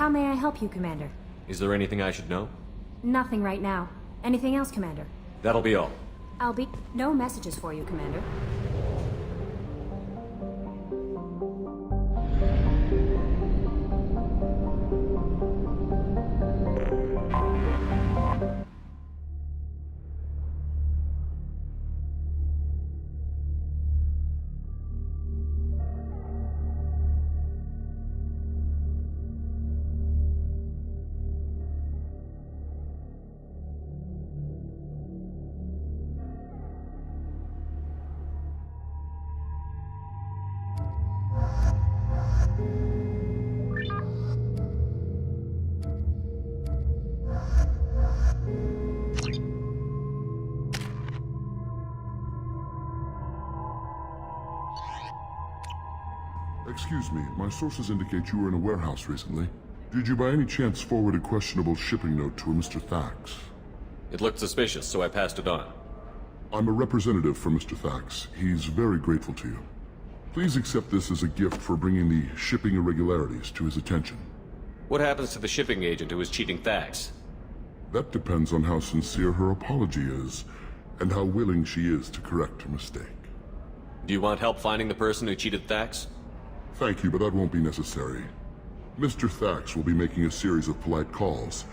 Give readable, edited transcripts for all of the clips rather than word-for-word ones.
How may I help you, Commander? Is there anything I should know? Nothing right now. Anything else, Commander? That'll be all. No messages for you, Commander. Excuse me, my sources indicate you were in a warehouse recently. Did you by any chance forward a questionable shipping note to a Mr. Thax? It looked suspicious, so I passed it on. I'm a representative for Mr. Thax. He's very grateful to you. Please accept this as a gift for bringing the shipping irregularities to his attention. What happens to the shipping agent who was cheating Thax? That depends on how sincere her apology is, and how willing she is to correct her mistake. Do you want help finding the person who cheated Thax? Thank you, but that won't be necessary. Mr. Thax will be making a series of polite calls.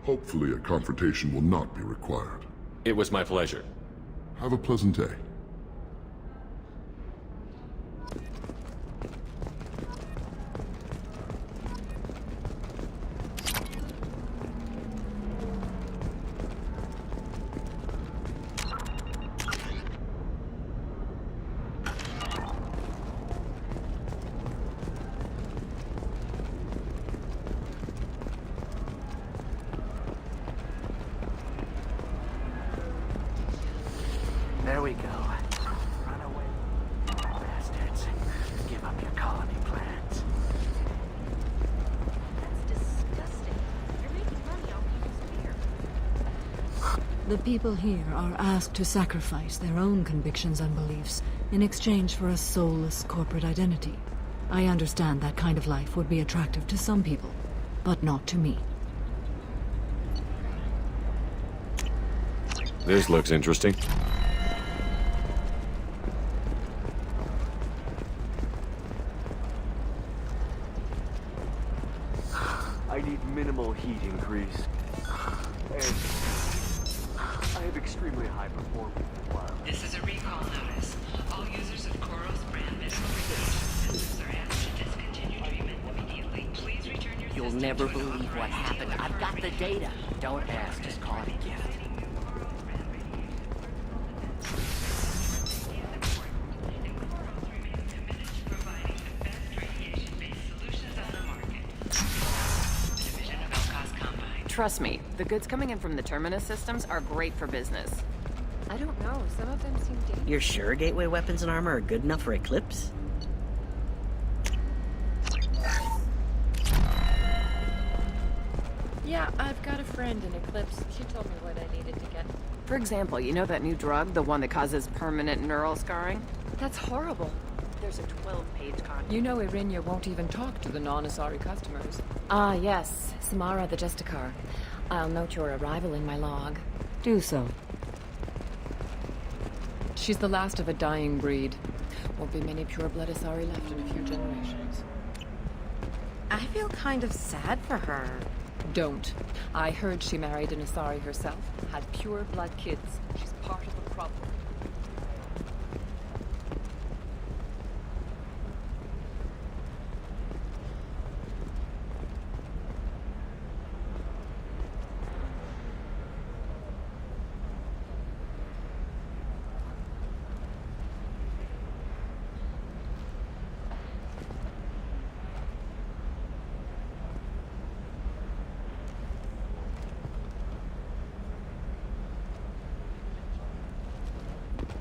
Hopefully a confrontation will not be required. It was my pleasure. Have a pleasant day. There we go. Run away, bastards. Give up your colony plans. That's disgusting. You're making money off people's fear. The people here are asked to sacrifice their own convictions and beliefs in exchange for a soulless corporate identity. I understand that kind of life would be attractive to some people, but not to me. This looks interesting. I need minimal heat increase. And I have extremely high performance wireless. This is a recall notice. All users of Koros brand visual recognition systems are asked to discontinue treatment immediately. Please return your You'll system never to a believe what happened. I've got the data. Don't ask, just call it a gift. Trust me, the goods coming in from the Terminus systems are great for business. I don't know. Some of them seem dangerous. You're sure gateway weapons and armor are good enough for Eclipse? Yeah, I've got a friend in Eclipse. She told me what I needed to get. For example, you know that new drug, the one that causes permanent neural scarring? That's horrible. There's a 12-page contract. You know Irinia won't even talk to the non-Asari customers. Ah, yes. Samara the Justicar. I'll note your arrival in my log. Do so. She's the last of a dying breed. Won't be many pure-blood Asari left in a few generations. I feel kind of sad for her. Don't. I heard she married an Asari herself, had pure-blood kids. She's part of the problem.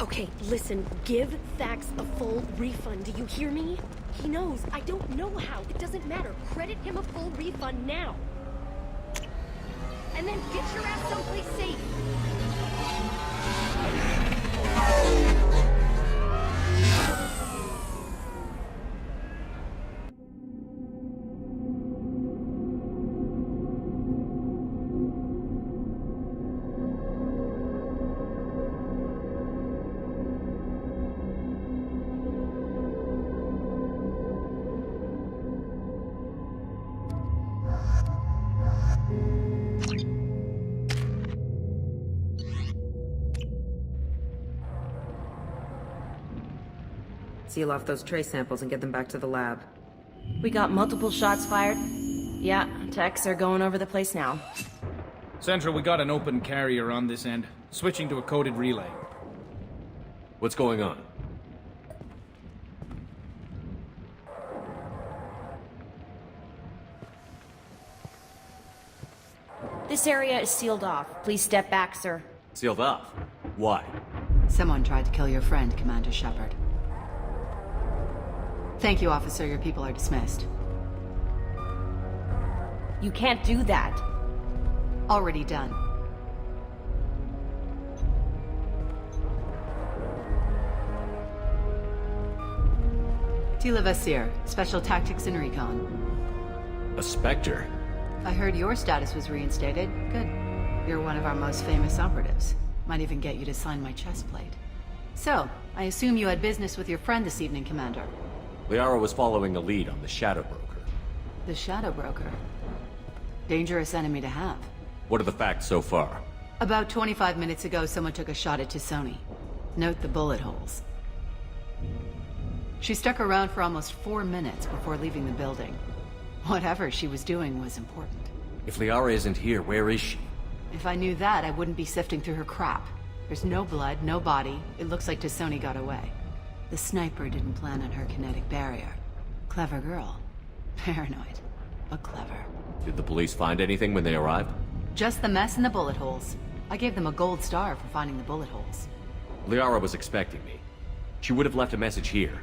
Okay, listen, give Thax a full refund, do you hear me? He knows, I don't know how, it doesn't matter. Credit him a full refund now. And then get your ass someplace safe. seal off those trace samples and get them back to the lab. We got multiple shots fired. Yeah, techs are going over the place now. Central, we got an open carrier on this end. Switching to a coded relay. What's going on? This area is sealed off. Please step back, sir. Sealed off? Why? Someone tried to kill your friend, Commander Shepard. Thank you, officer. Your people are dismissed. You can't do that. Already done. Tila Vasir, Special Tactics and Recon. A Spectre? I heard your status was reinstated. Good. You're one of our most famous operatives. Might even get you to sign my chest plate. So, I assume you had business with your friend this evening, Commander. Liara was following a lead on the Shadow Broker. The Shadow Broker. Dangerous enemy to have. What are the facts so far? About 25 minutes ago, someone took a shot at Tassoni. Note the bullet holes. She stuck around for almost 4 minutes before leaving the building. Whatever she was doing was important. If Liara isn't here, where is she? If I knew that, I wouldn't be sifting through her crap. There's no blood, no body. It looks like Tassoni got away. The sniper didn't plan on her kinetic barrier. Clever girl. Paranoid, but clever. Did the police find anything when they arrived? Just the mess and the bullet holes. I gave them a gold star for finding the bullet holes. Liara was expecting me. She would have left a message here.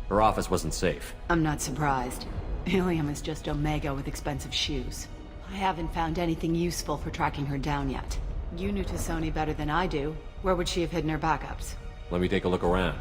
Her office wasn't safe. I'm not surprised. Ilium is just Omega with expensive shoes. I haven't found anything useful for tracking her down yet. You knew Tassoni better than I do. Where would she have hidden her backups? Let me take a look around.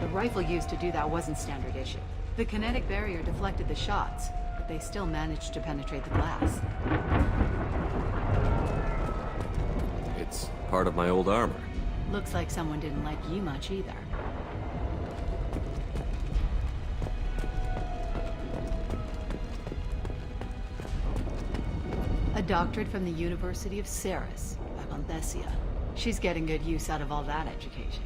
The rifle used to do that wasn't standard issue. The kinetic barrier deflected the shots, but they still managed to penetrate the glass. It's part of my old armor. Looks like someone didn't like you much either. A doctorate from the University of Ceres, Avanthesia. She's getting good use out of all that education.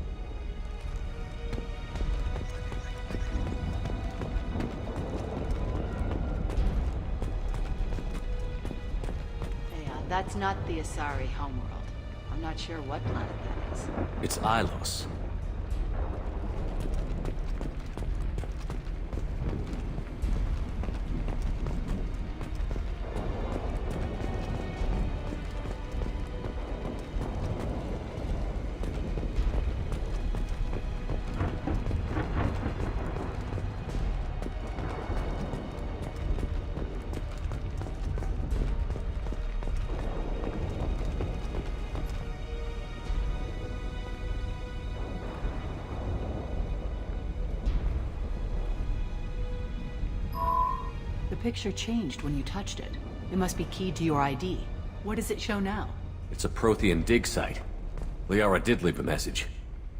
That's not the Asari homeworld. I'm not sure what planet that is. It's Ilos. The picture changed when you touched it. It must be keyed to your ID. What does it show now? It's a Prothean dig site. Liara did leave a message.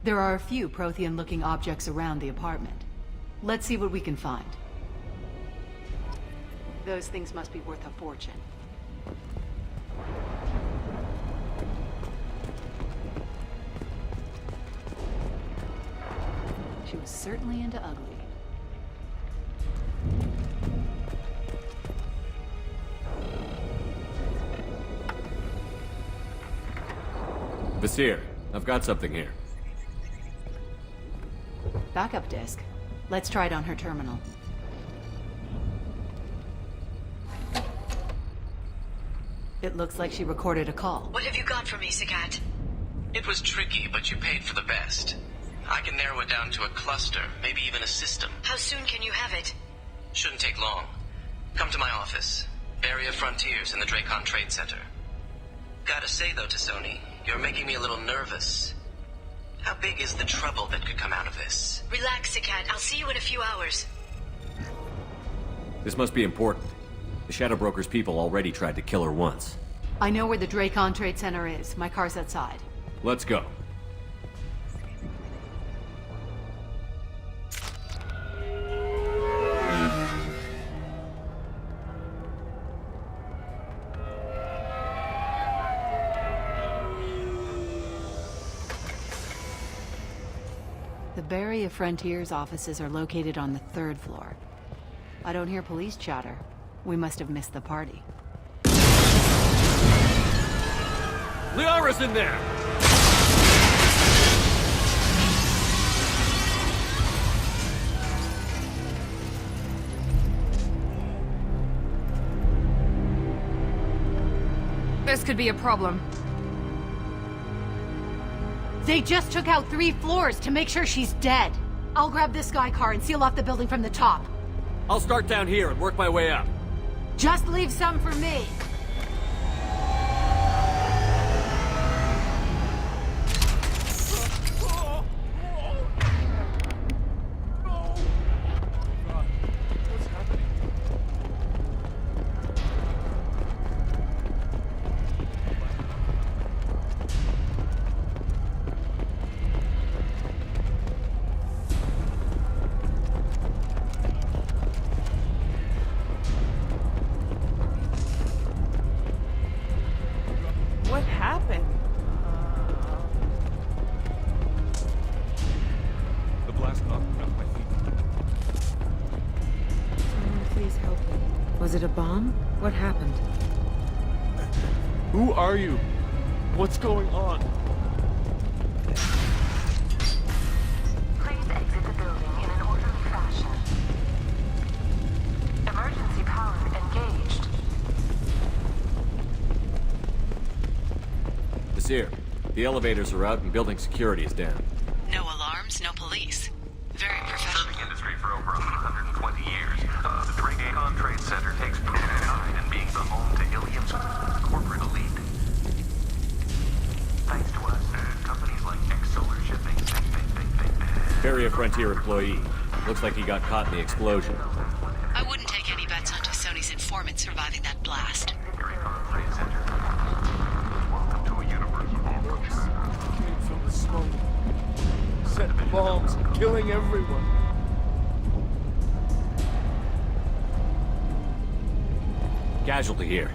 There are a few Prothean-looking objects around the apartment. Let's see what we can find. Those things must be worth a fortune. She was certainly into ugly. Vasir, I've got something here. Backup disk. Let's try it on her terminal. It looks like she recorded a call. What have you got for me, Sagat? It was tricky, but you paid for the best. I can narrow it down to a cluster, maybe even a system. How soon can you have it? Shouldn't take long. Come to my office. Area Frontiers in the Dracon Trade Center. Gotta say though, Tassoni, you're making me a little nervous. How big is the trouble that could come out of this? Relax, Sagat. I'll see you in a few hours. This must be important. The Shadow Broker's people already tried to kill her once. I know where the Dracon Trade Center is. My car's outside. Let's go. The Barrier Frontiers offices are located on the 3rd floor. I don't hear police chatter. We must have missed the party. Liara's in there! This could be a problem. They just took out 3 floors to make sure she's dead. I'll grab this Sky car and seal off the building from the top. I'll start down here and work my way up. Just leave some for me. What happened? The blast knocked me off my feet. Someone please help me. Was it a bomb? What happened? Who are you? What's going on? Please exit the building in an orderly fashion. Emergency power engaged. Nasir, the elevators are out and building security is down. No alarms, no police. Very professional. Serving industry for over 120 years. The Drake Trade Center takes pride in being the home to Ilium's corporate elite. Thanks to us, companies like X-Solar Shipping. Barrier Frontier employee. Looks like he got caught in the explosion. I wouldn't take any bets on Sony's informant surviving that blast. Trade Center. Welcome to a universe of horrors. Came from the smoke. Set bombs, killing everyone. Casualty here.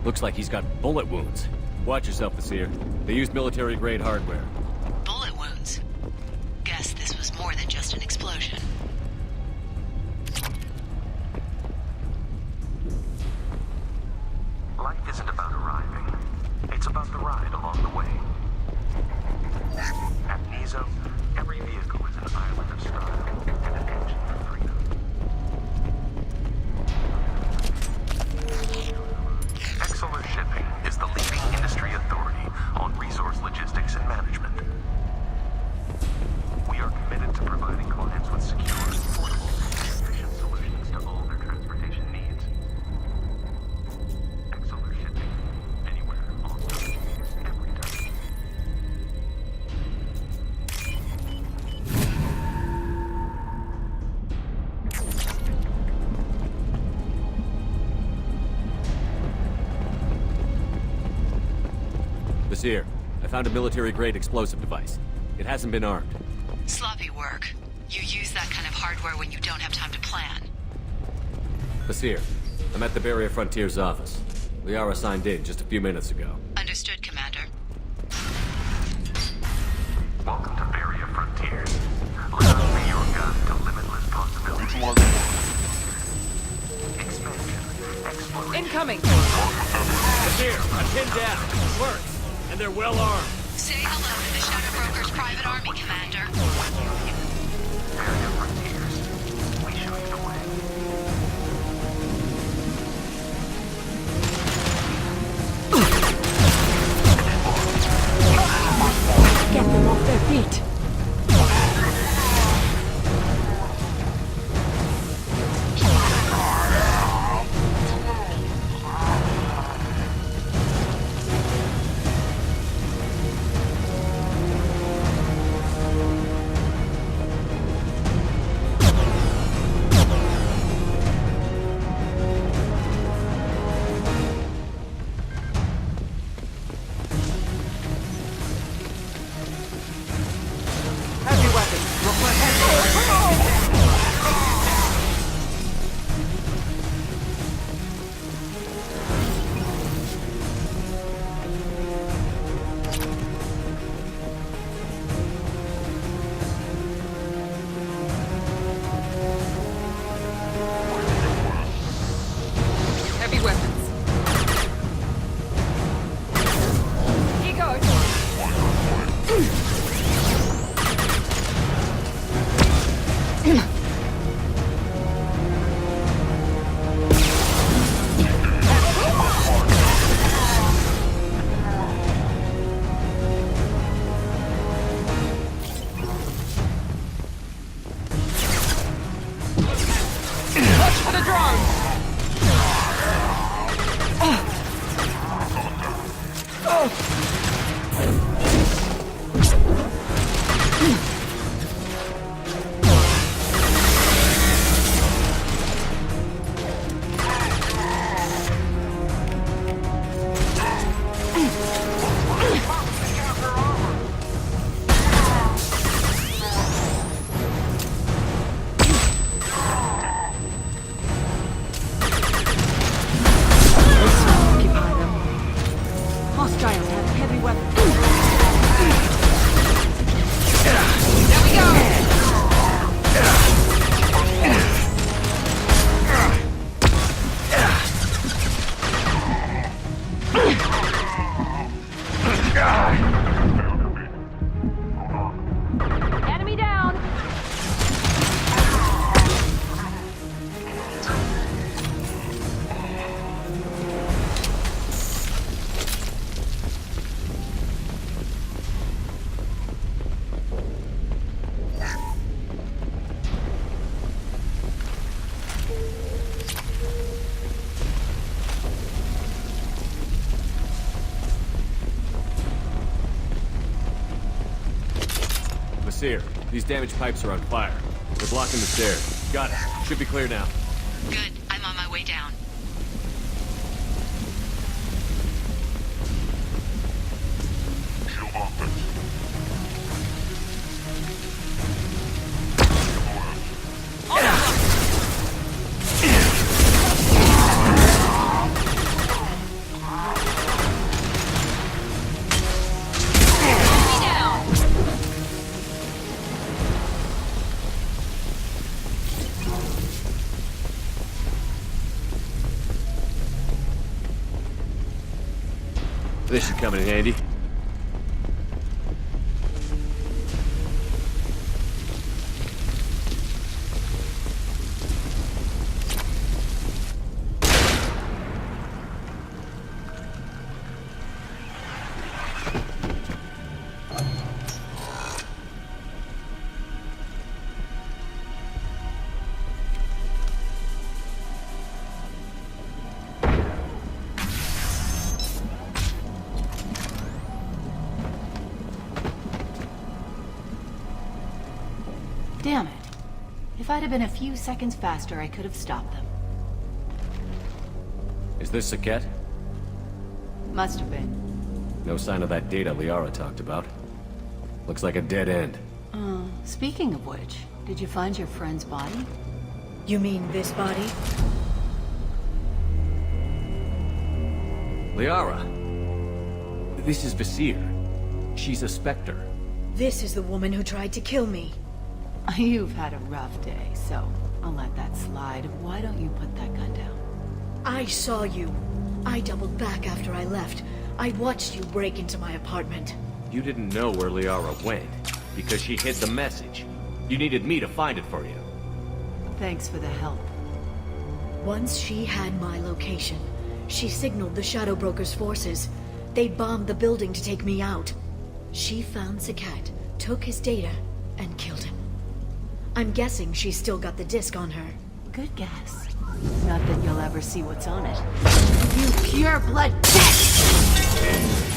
Looks like he's got bullet wounds. Watch yourself, Nasir. They used military-grade hardware. Bullet wounds. Guess this was more than just an explosion. Life isn't about arriving. It's about the ride along the way. At Nizo, every vehicle is an island of style and an engine for freedom. X-Solar Shipping is the leading industry authority on resource logistics and management. We are committed to providing clients with secure, affordable, and efficient solutions to all their transportation needs. X-Solar Shipping. Anywhere, on time, every time. Nasir, I found a military-grade explosive device. It hasn't been armed. Sloppy work. You use that kind of hardware when you don't have time to plan. Nasir, I'm at the Barrier Frontiers office. Liara signed in just a few minutes ago. Understood, Commander. Welcome to Barrier Frontiers. Let us be your guide to limitless possibilities. Expansion. Exploration. Incoming! Nasir, I'm pinned down. It works. And they're well armed. Say hello to the Shadow Broker's private army, Commander. Barrier Frontiers. We show you the way. Get them off their feet. weapon. There we go! Enemy down! Here. These damaged pipes are on fire. They're blocking the stairs. Got it. Should be clear now. Good. I'm on my way down. This should come in handy. Damn it. If I'd have been a few seconds faster, I could have stopped them. Is this Saket? Must have been. No sign of that data Liara talked about. Looks like a dead end. Speaking of which, did you find your friend's body? You mean this body? Liara! This is Visir. She's a Spectre. This is the woman who tried to kill me. You've had a rough day, so I'll let that slide. Why don't you put that gun down? I saw you. I doubled back after I left. I watched you break into my apartment. You didn't know where Liara went, because she hid the message. You needed me to find it for you. Thanks for the help. Once she had my location, she signaled the Shadow Broker's forces. They bombed the building to take me out. She found Saket, took his data, and killed him. I'm guessing she's still got the disc on her. Good guess. Not that you'll ever see what's on it. You pure blood bitch!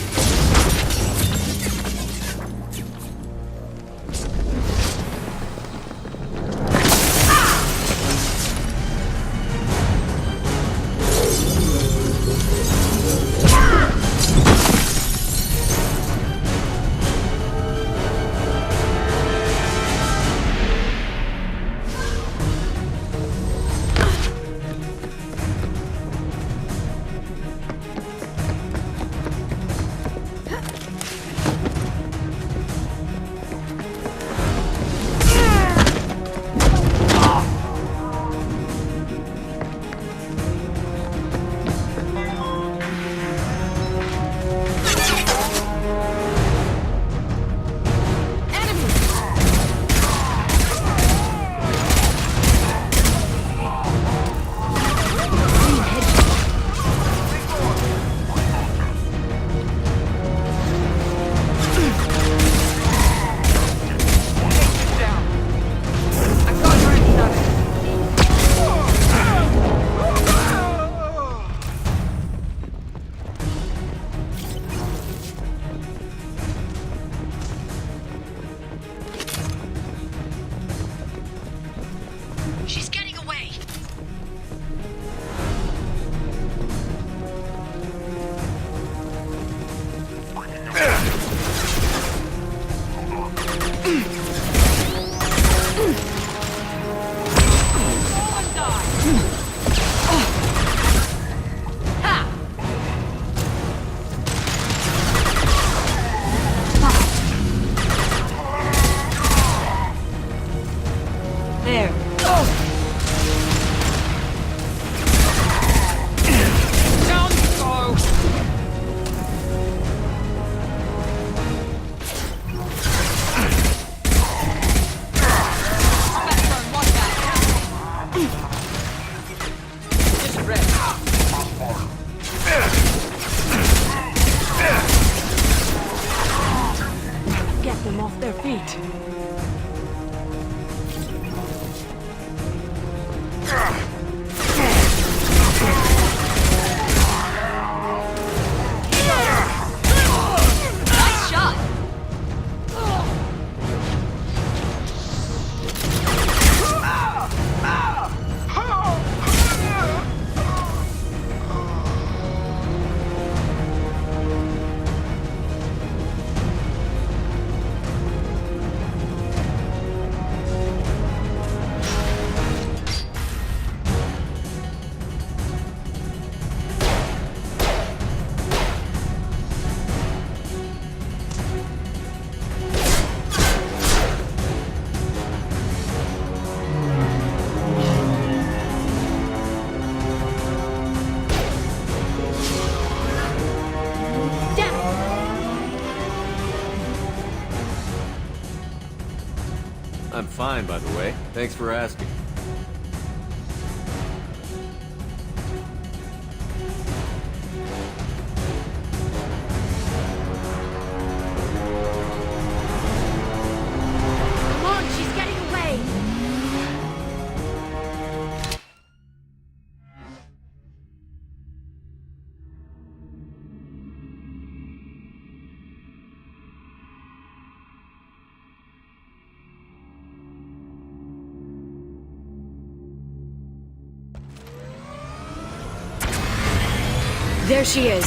fine, by the way. Thanks for asking. Come on, she's getting away! There she is.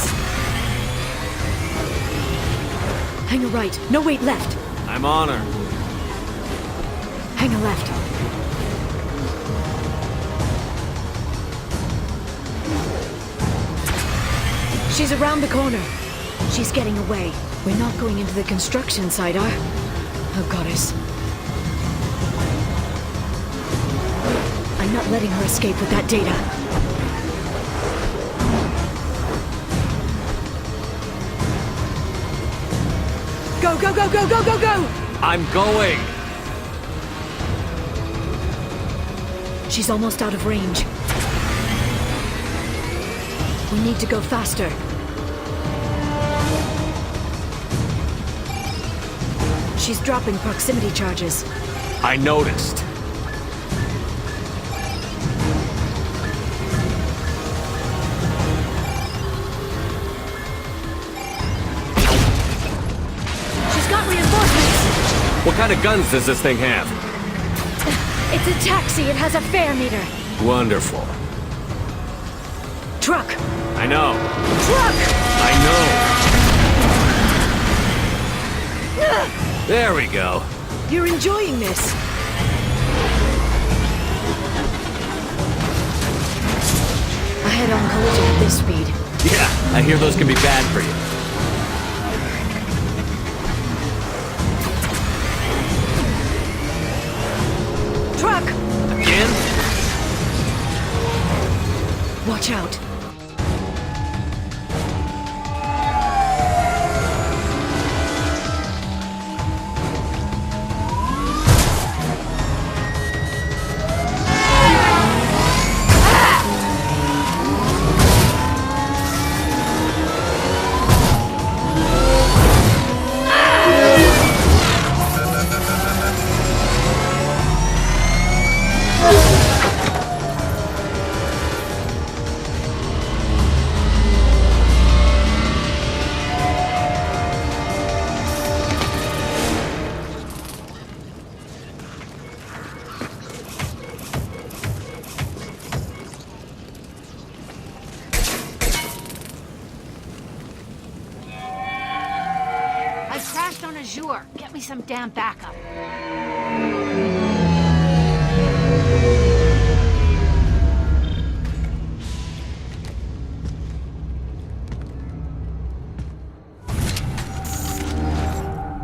Hang a right. No, wait, left. I'm on her. Hang a left. She's around the corner. She's getting away. We're not going into the construction site, are? Oh, goddess. I'm not letting her escape with that data. Go, go, go, go, go, go, go! I'm going! She's almost out of range. We need to go faster. She's dropping proximity charges. I noticed. She's got reinforcements! What kind of guns does this thing have? It's a taxi. It has a fare meter. Wonderful. Truck! I know. Truck! I know. There we go. You're enjoying this. A head-on collision at this speed. Yeah, I hear those can be bad for you. Truck! Again? Watch out. I crashed on Azure. Get me some damn backup.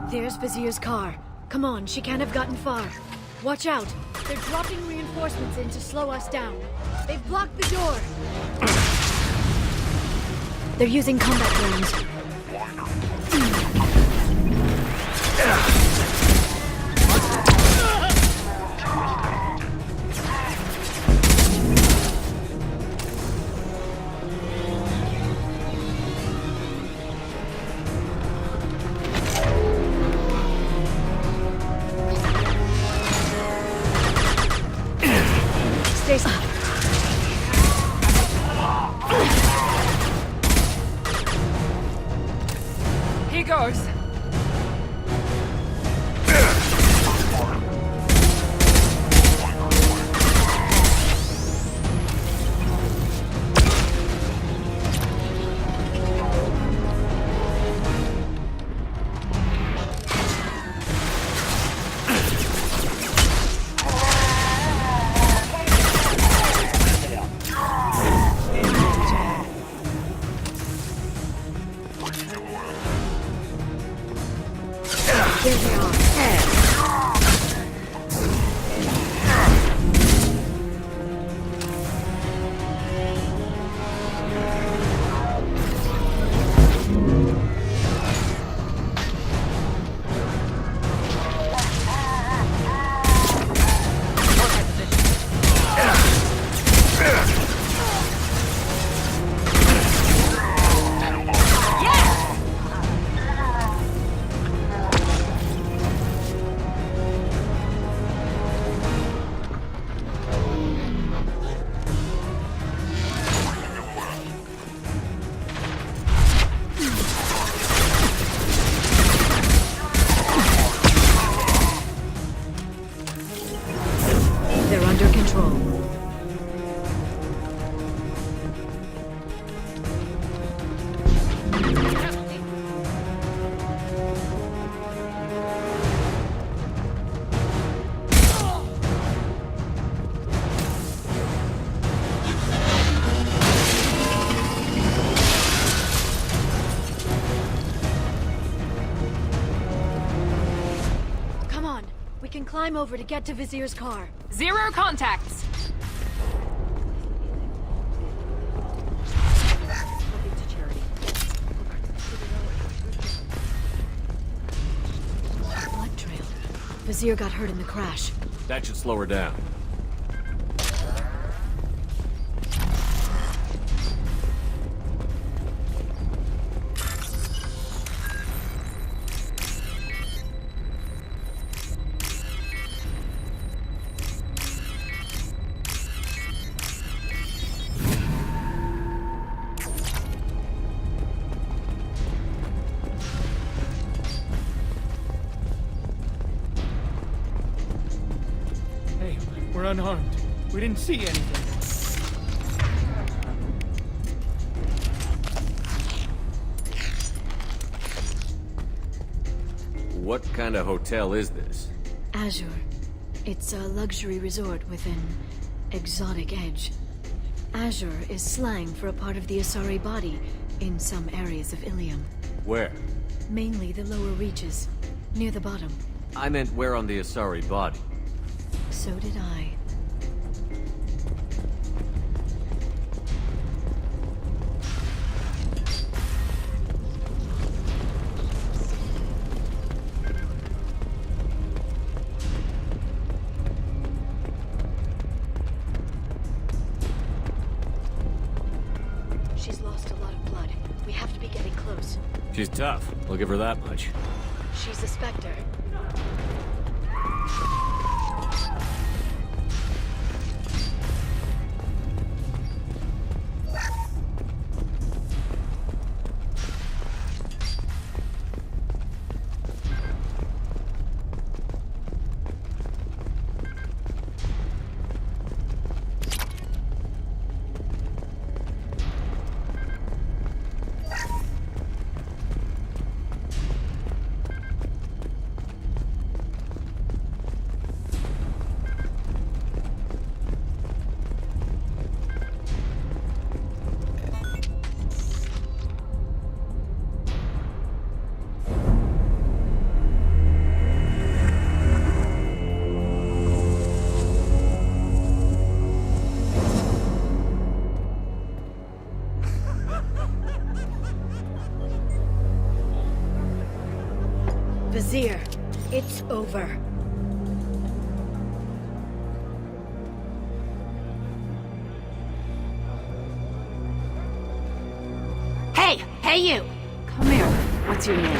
There's Vizier's car. Come on, she can't have gotten far. Watch out. They're dropping reinforcements in to slow us down. They've blocked the door. They're using combat drones. Stay safe. He goes. There they are. We can climb over to get to Vizier's car. 0 contacts! Blood trail. Vizier got hurt in the crash. That should slow her down. We're unharmed. We didn't see anything. What kind of hotel is this? Azure. It's a luxury resort with an exotic edge. Azure is slang for a part of the Asari body in some areas of Ilium. Where? Mainly the lower reaches, near the bottom. I meant where on the Asari body. So did I. She's lost a lot of blood. We have to be getting close. She's tough. I'll give her that much. She's a Spectre. Vizier, it's over. Hey you! Come here. What's your name?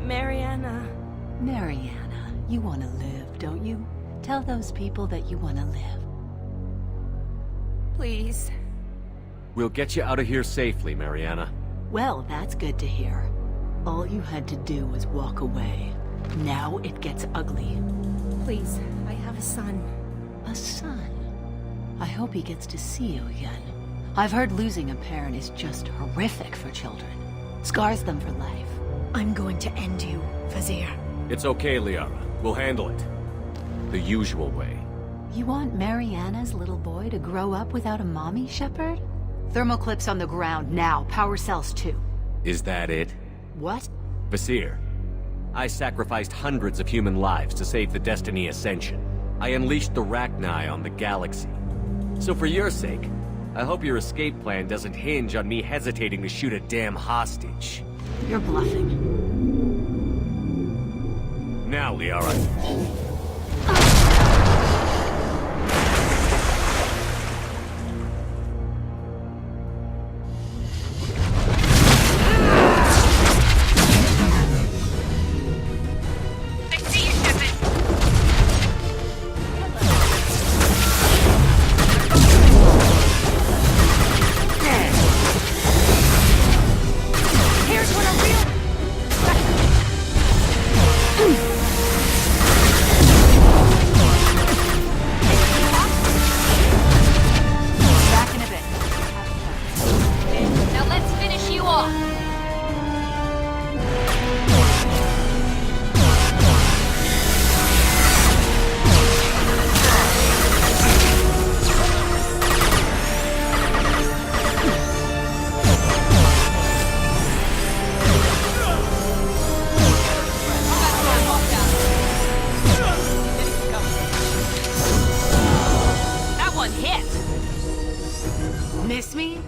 Mariana. Mariana. You want to live, don't you? Tell those people that you want to live. Please. We'll get you out of here safely, Mariana. Well, that's good to hear. All you had to do was walk away. Now it gets ugly. Please, I have a son. A son? I hope he gets to see you again. I've heard losing a parent is just horrific for children. Scars them for life. I'm going to end you, Vizier. It's okay, Liara. We'll handle it. The usual way. You want Mariana's little boy to grow up without a mommy, Shepard? Thermal clips on the ground now. Power cells too. Is that it? What? Vasir, I sacrificed hundreds of human lives to save the Destiny Ascension. I unleashed the Rachni on the galaxy. So for your sake, I hope your escape plan doesn't hinge on me hesitating to shoot a damn hostage. You're bluffing. Now, Liara. Miss me?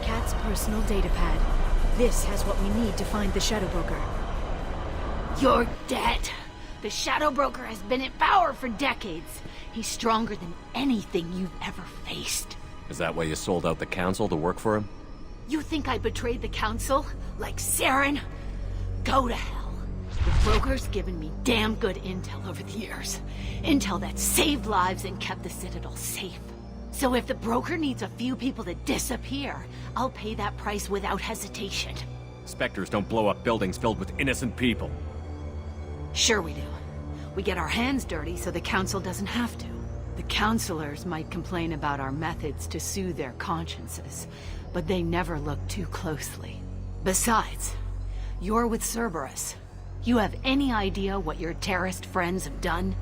Cat's personal data pad. This has what we need to find the Shadow Broker. You're dead. The Shadow Broker has been in power for decades. He's stronger than anything you've ever faced. Is that why you sold out the Council to work for him? You think I betrayed the Council? Like Saren? Go to hell. The Broker's given me damn good intel over the years. Intel that saved lives and kept the Citadel safe. So if the Broker needs a few people to disappear, I'll pay that price without hesitation. Spectres don't blow up buildings filled with innocent people. Sure we do. We get our hands dirty so the Council doesn't have to. The Councilors might complain about our methods to soothe their consciences, but they never look too closely. Besides, you're with Cerberus. You have any idea what your terrorist friends have done?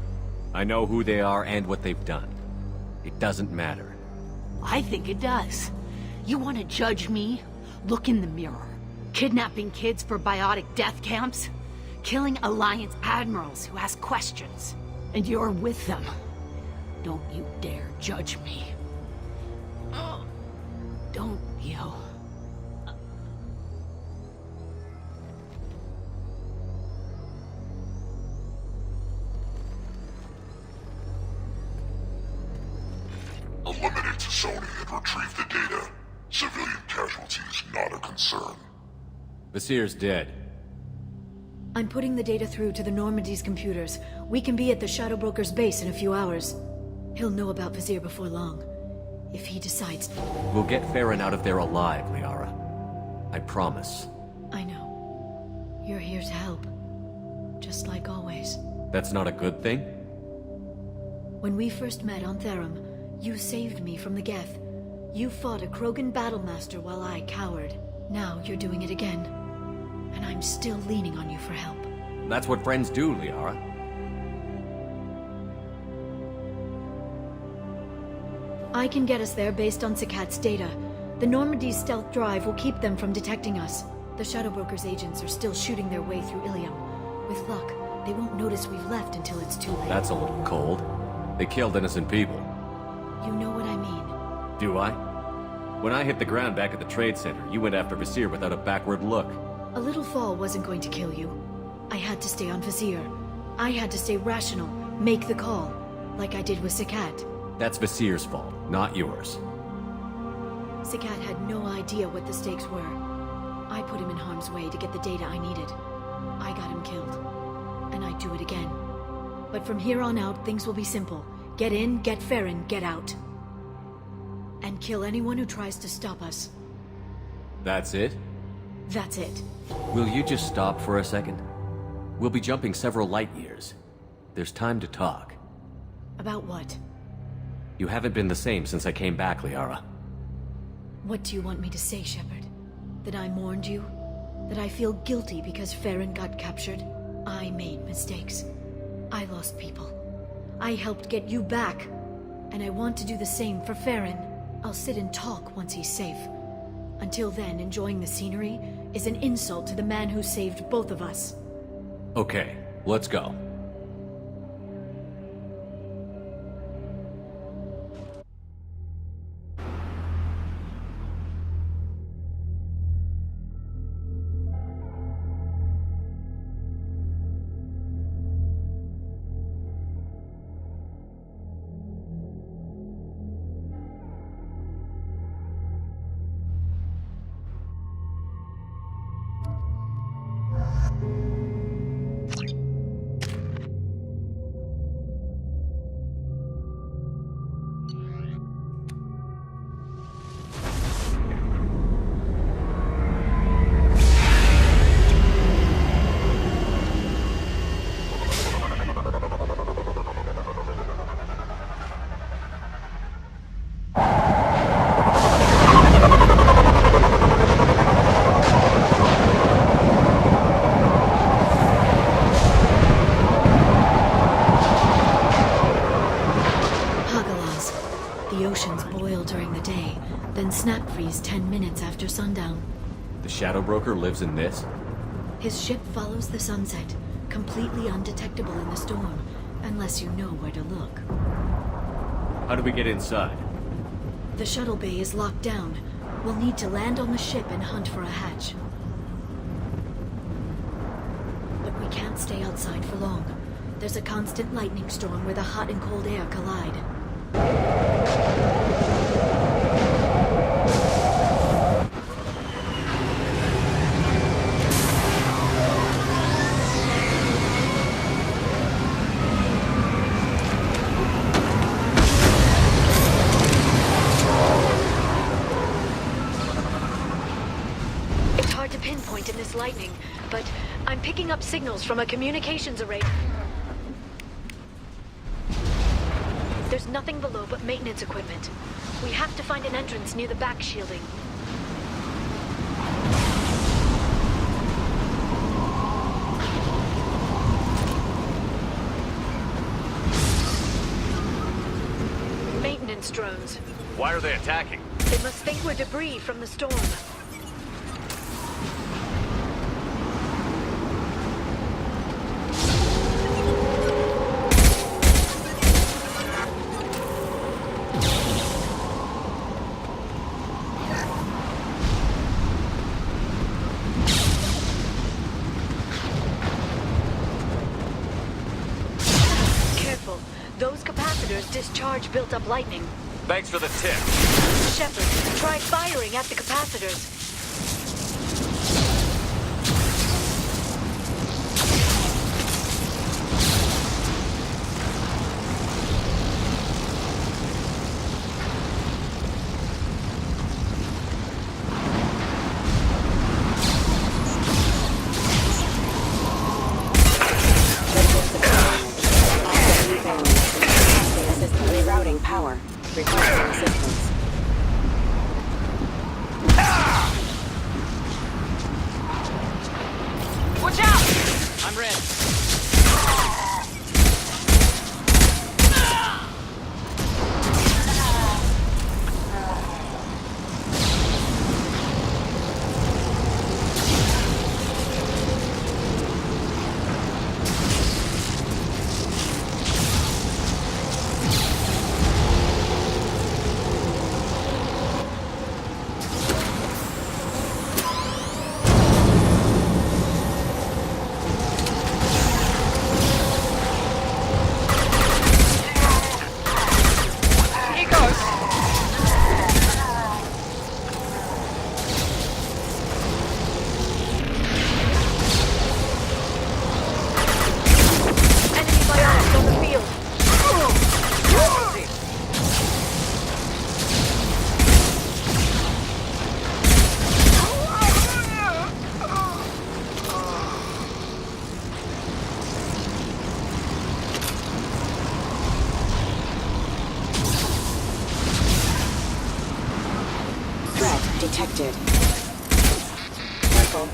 I know who they are and what they've done. It doesn't matter. I think it does. You want to judge me? Look in the mirror. Kidnapping kids for biotic death camps? Killing Alliance admirals who ask questions. And you're with them. Don't you dare judge me. Don't you? Eliminate Sony and retrieve the data. Civilian casualties not a concern. Vasir's dead. I'm putting the data through to the Normandy's computers. We can be at the Shadow Broker's base in a few hours. He'll know about Vasir before long. If he decides... We'll get Farron out of there alive, Liara. I promise. I know. You're here to help. Just like always. That's not a good thing? When we first met on Therum, you saved me from the Geth. You fought a Krogan battlemaster while I cowered. Now you're doing it again. And I'm still leaning on you for help. That's what friends do, Liara. I can get us there based on Sakat's data. The Normandy's stealth drive will keep them from detecting us. The Shadow Broker's agents are still shooting their way through Ilium. With luck, they won't notice we've left until it's too late. That's a little cold. They killed innocent people. You know what I mean. Do I? When I hit the ground back at the Trade Center, you went after Vasir without a backward look. A little fall wasn't going to kill you. I had to stay on Vasir. I had to stay rational, make the call, like I did with Sakat. That's Vasir's fault, not yours. Sakat had no idea what the stakes were. I put him in harm's way to get the data I needed. I got him killed. And I'd do it again. But from here on out, things will be simple. Get in, get Farron, get out. And kill anyone who tries to stop us. That's it? That's it. Will you just stop for a second? We'll be jumping several light years. There's time to talk. About what? You haven't been the same since I came back, Liara. What do you want me to say, Shepard? That I mourned you? That I feel guilty because Farron got captured? I made mistakes. I lost people. I helped get you back. And I want to do the same for Farron. I'll sit and talk once he's safe. Until then, enjoying the scenery is an insult to the man who saved both of us. Okay, let's go. Snap freeze 10 minutes after sundown. The Shadow Broker lives in this? His ship follows the sunset, completely undetectable in the storm, unless you know where to look. How do we get inside? The shuttle bay is locked down. We'll need to land on the ship and hunt for a hatch. But we can't stay outside for long. There's a constant lightning storm where the hot and cold air collide. Lightning, but I'm picking up signals from a communications array. There's nothing below but maintenance equipment. We have to find an entrance near the back shielding. Maintenance drones. Why are they attacking? They must think we're debris from the storm. Discharge built up lightning. Thanks for the tip. Shepard, try firing at the capacitors. Power. Requesting assistance. Watch out! I'm red. detected. Careful.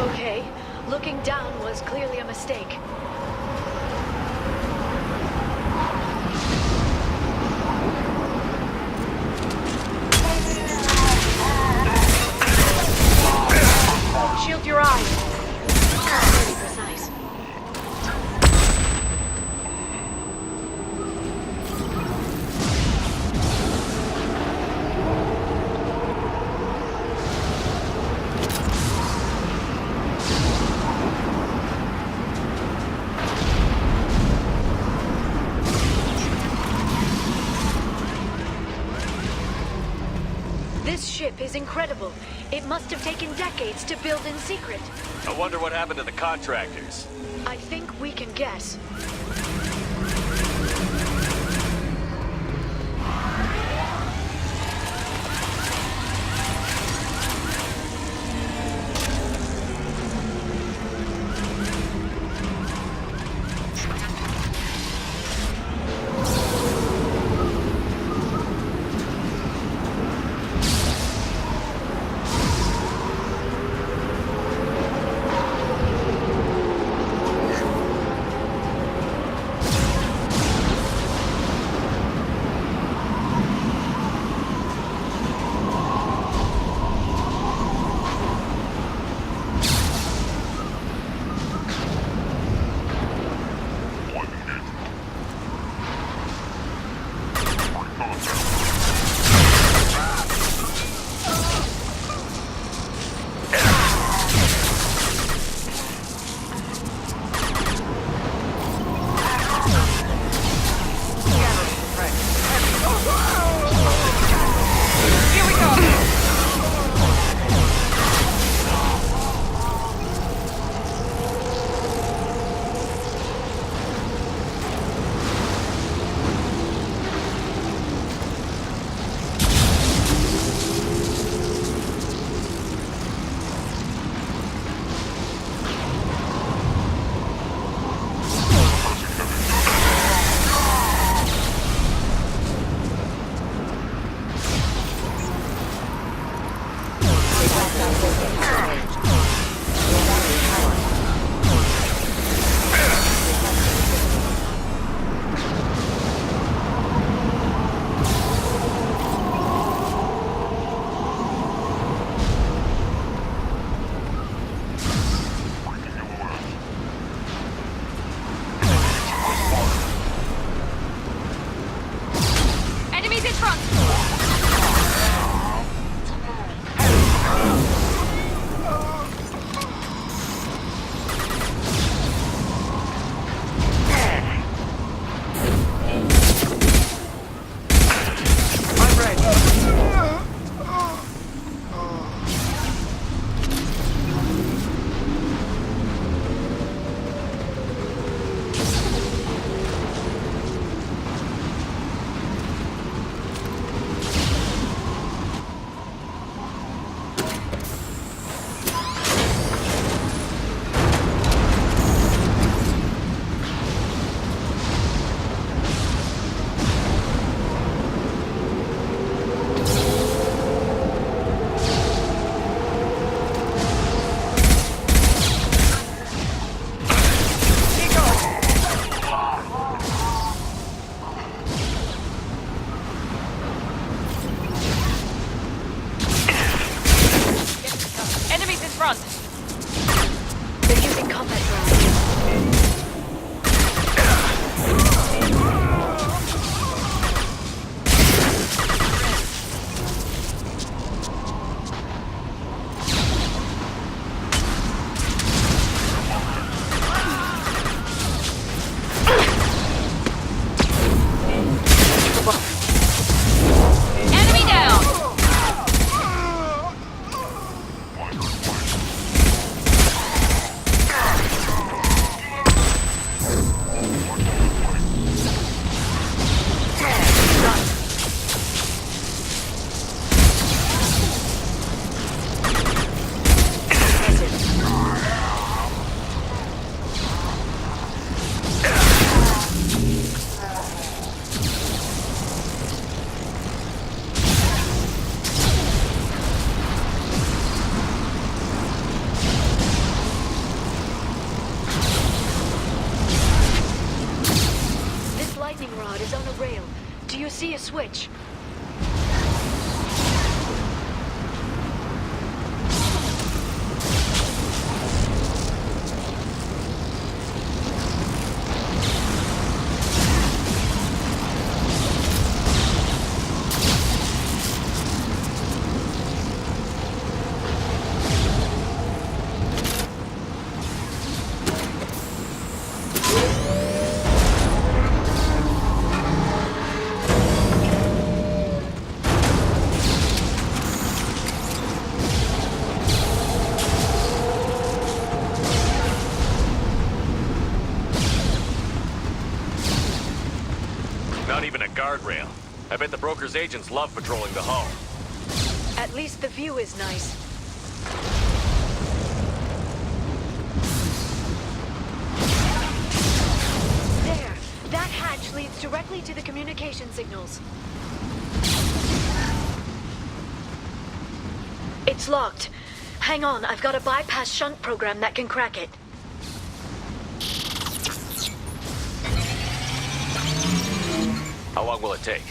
Okay, looking down was clearly a mistake. Shield your eyes. Very precise. This ship is incredible. It must have taken decades to build in secret. I wonder what happened to the contractors. I think we can guess. is on a rail. Do you see a switch? Not even a guardrail. I bet the broker's agents love patrolling the hull. At least the view is nice. There! That hatch leads directly to the communication signals. It's locked. Hang on, I've got a bypass shunt program that can crack it. How long will it take?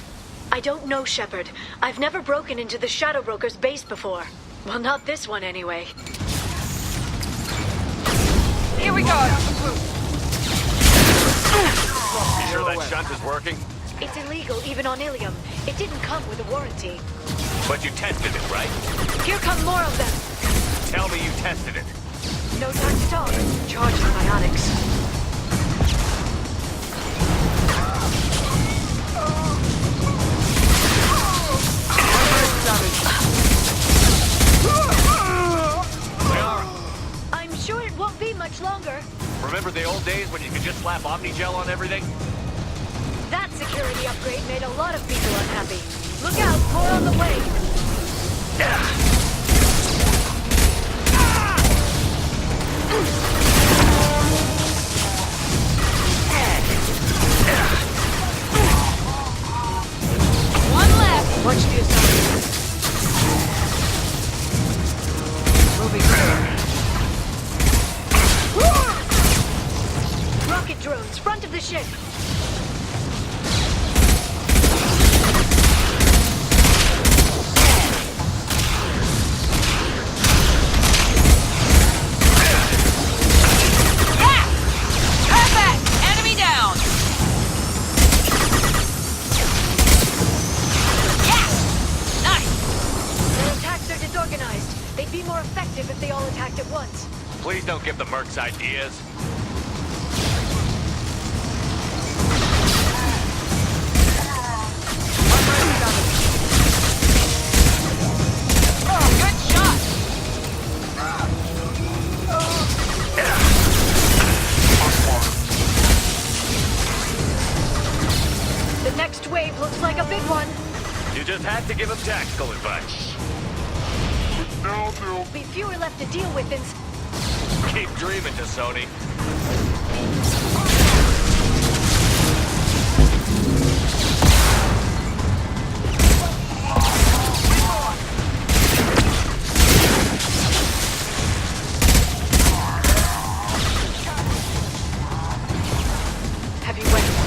I don't know, Shepard. I've never broken into the Shadow Broker's base before. Well, not this one, anyway. Here we go! You sure that shunt is working? It's illegal, even on Ilium. It didn't come with a warranty. But you tested it, right? Here come more of them! Tell me you tested it. No time to talk. Charge for biotics. I'm sure it won't be much longer. Remember the old days when you could just slap Omnigel on everything? That security upgrade made a lot of people unhappy. Look out, more on the way. One left! Watch the assignment. Moving clear. Rocket drones, front of the ship. Yeah! Perfect! Enemy down! Yeah! Nice! Their attacks are disorganized. They'd be more effective if they all attacked at once. Please don't give the mercs ideas. Good shot! The next wave looks like a big one. You just had to give him tactical advice. There'll be fewer left to deal with than... Keep dreaming, Sony. Heavy weapons.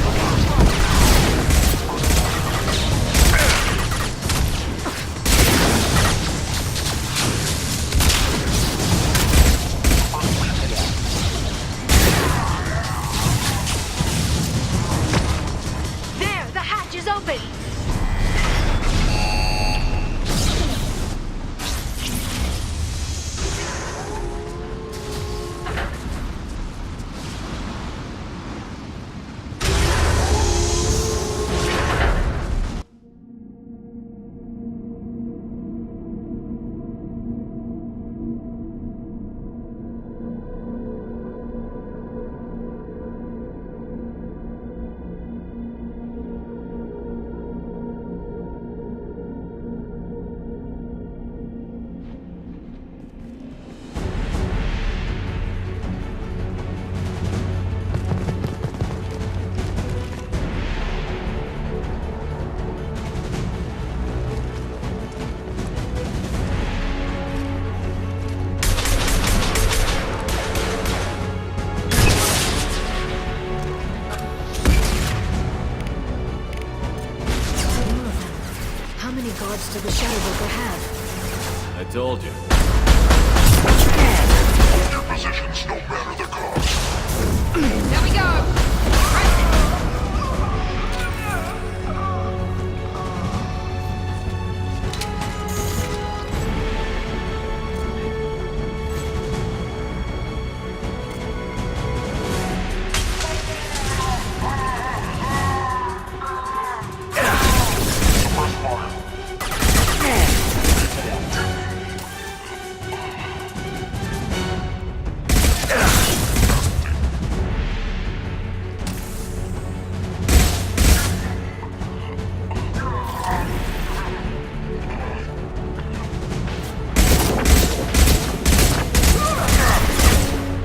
There, the hatch is open. jobs do the Shadow Broker have? I told you. Hold your positions no matter the cost. There we go!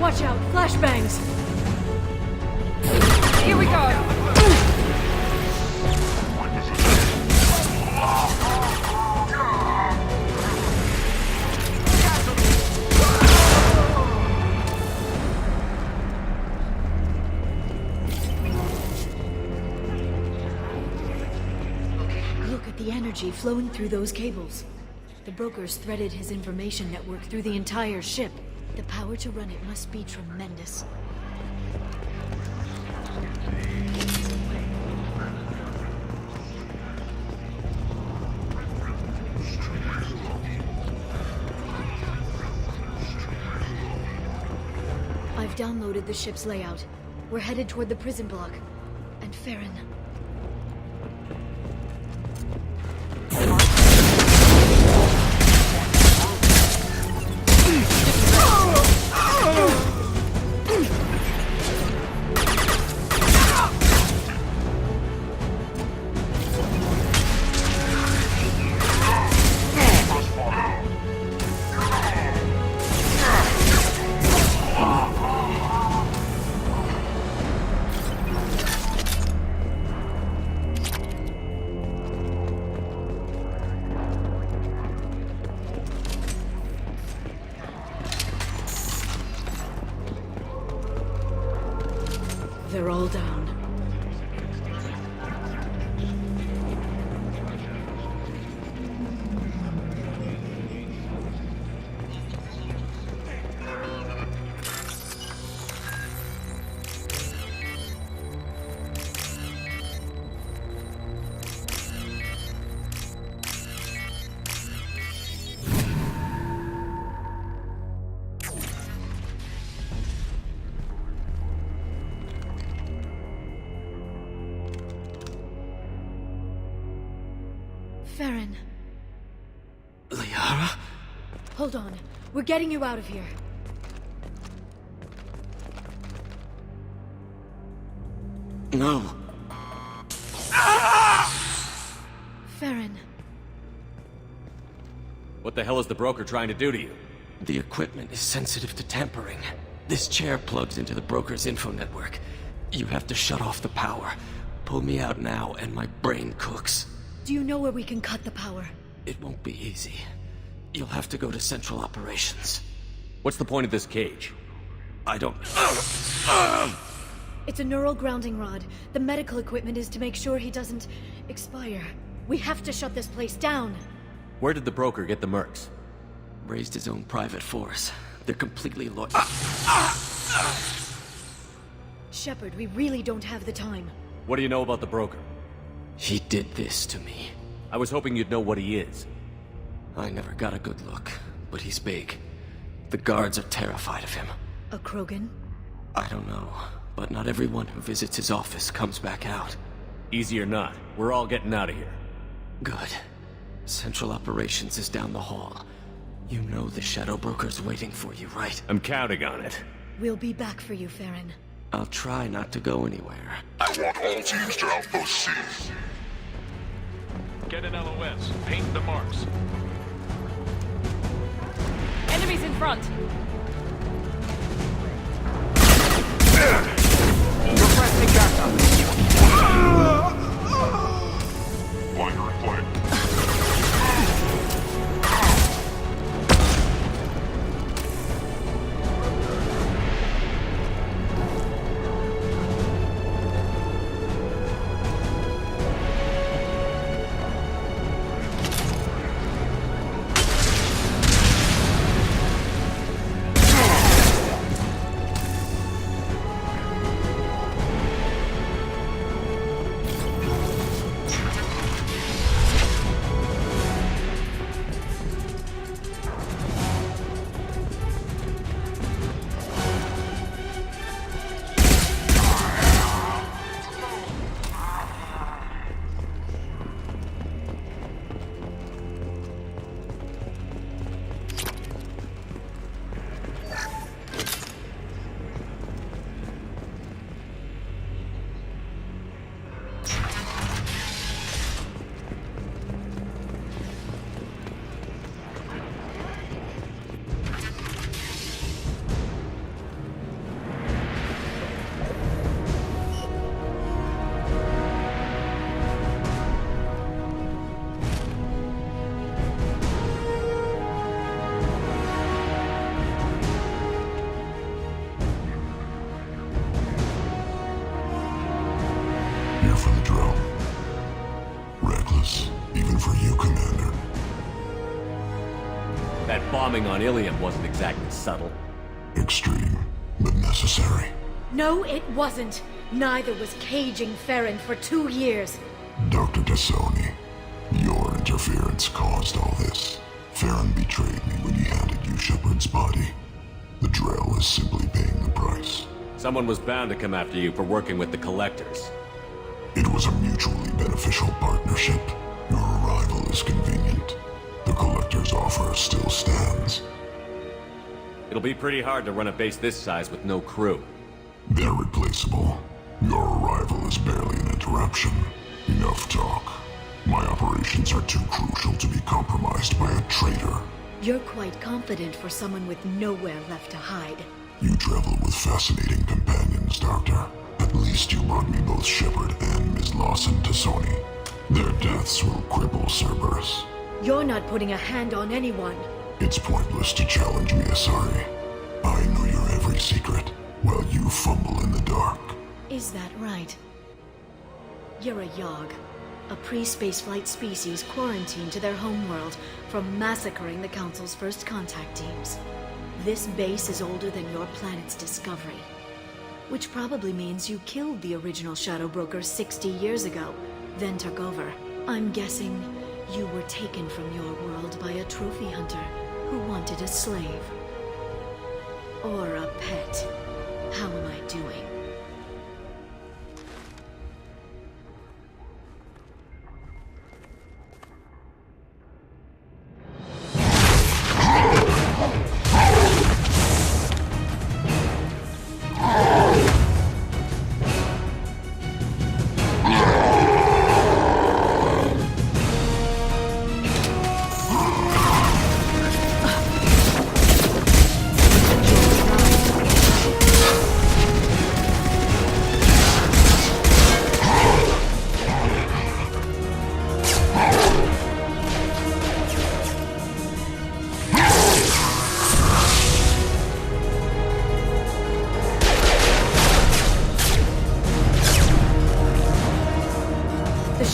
Watch out! Flashbangs! Here we go! Look at the energy flowing through those cables. The brokers threaded his information network through the entire ship. The power to run it must be tremendous. I've downloaded the ship's layout. We're headed toward the prison block. And Farron. They're all down. Farron. Liara? Hold on. We're getting you out of here. No. Farron. What the hell is the broker trying to do to you? The equipment is sensitive to tampering. This chair plugs into the broker's info network. You have to shut off the power. Pull me out now and my brain cooks. Do you know where we can cut the power? It won't be easy. You'll have to go to Central Operations. What's the point of this cage? I don't... It's a neural grounding rod. The medical equipment is to make sure he doesn't expire. We have to shut this place down. Where did the broker get the mercs? Raised his own private force. They're completely loyal. Shepard, we really don't have the time. What do you know about the broker? He did this to me. I was hoping you'd know what he is. I never got a good look, but he's big. The guards are terrified of him. A Krogan? I don't know, but not everyone who visits his office comes back out. Easy or not, we're all getting out of here. Good. Central Operations is down the hall. You know the Shadow Broker's waiting for you, right? I'm counting on it. We'll be back for you, Farron. I'll try not to go anywhere. I want all teams to Outpost C. Get an LOS. Paint the marks. Enemies in front! Requesting backup. Blinder in play. Here for the drill. Reckless, even for you, Commander. That bombing on Ilium wasn't exactly subtle. Extreme, but necessary. No, it wasn't. Neither was caging Farron for 2 years. Dr. Tassoni, your interference caused all this. Farron betrayed me when he handed you Shepard's body. The Drell is simply paying the price. Someone was bound to come after you for working with the Collectors. It was a mutually beneficial partnership. Your arrival is convenient. The Collector's offer still stands. It'll be pretty hard to run a base this size with no crew. They're replaceable. Your arrival is barely an interruption. Enough talk. My operations are too crucial to be compromised by a traitor. You're quite confident for someone with nowhere left to hide. You travel with fascinating companions, Doctor. At least you brought me both Shepard and Ms. Lawson Tassoni. Their deaths will cripple Cerberus. You're not putting a hand on anyone. It's pointless to challenge me, Asari. I know your every secret, while you fumble in the dark. Is that right? You're a Yogg, a pre-spaceflight species quarantined to their homeworld from massacring the Council's first contact teams. This base is older than your planet's discovery, which probably means you killed the original Shadow Broker 60 years ago, then took over. I'm guessing you were taken from your world by a trophy hunter who wanted a slave. Or a pet. How am I doing?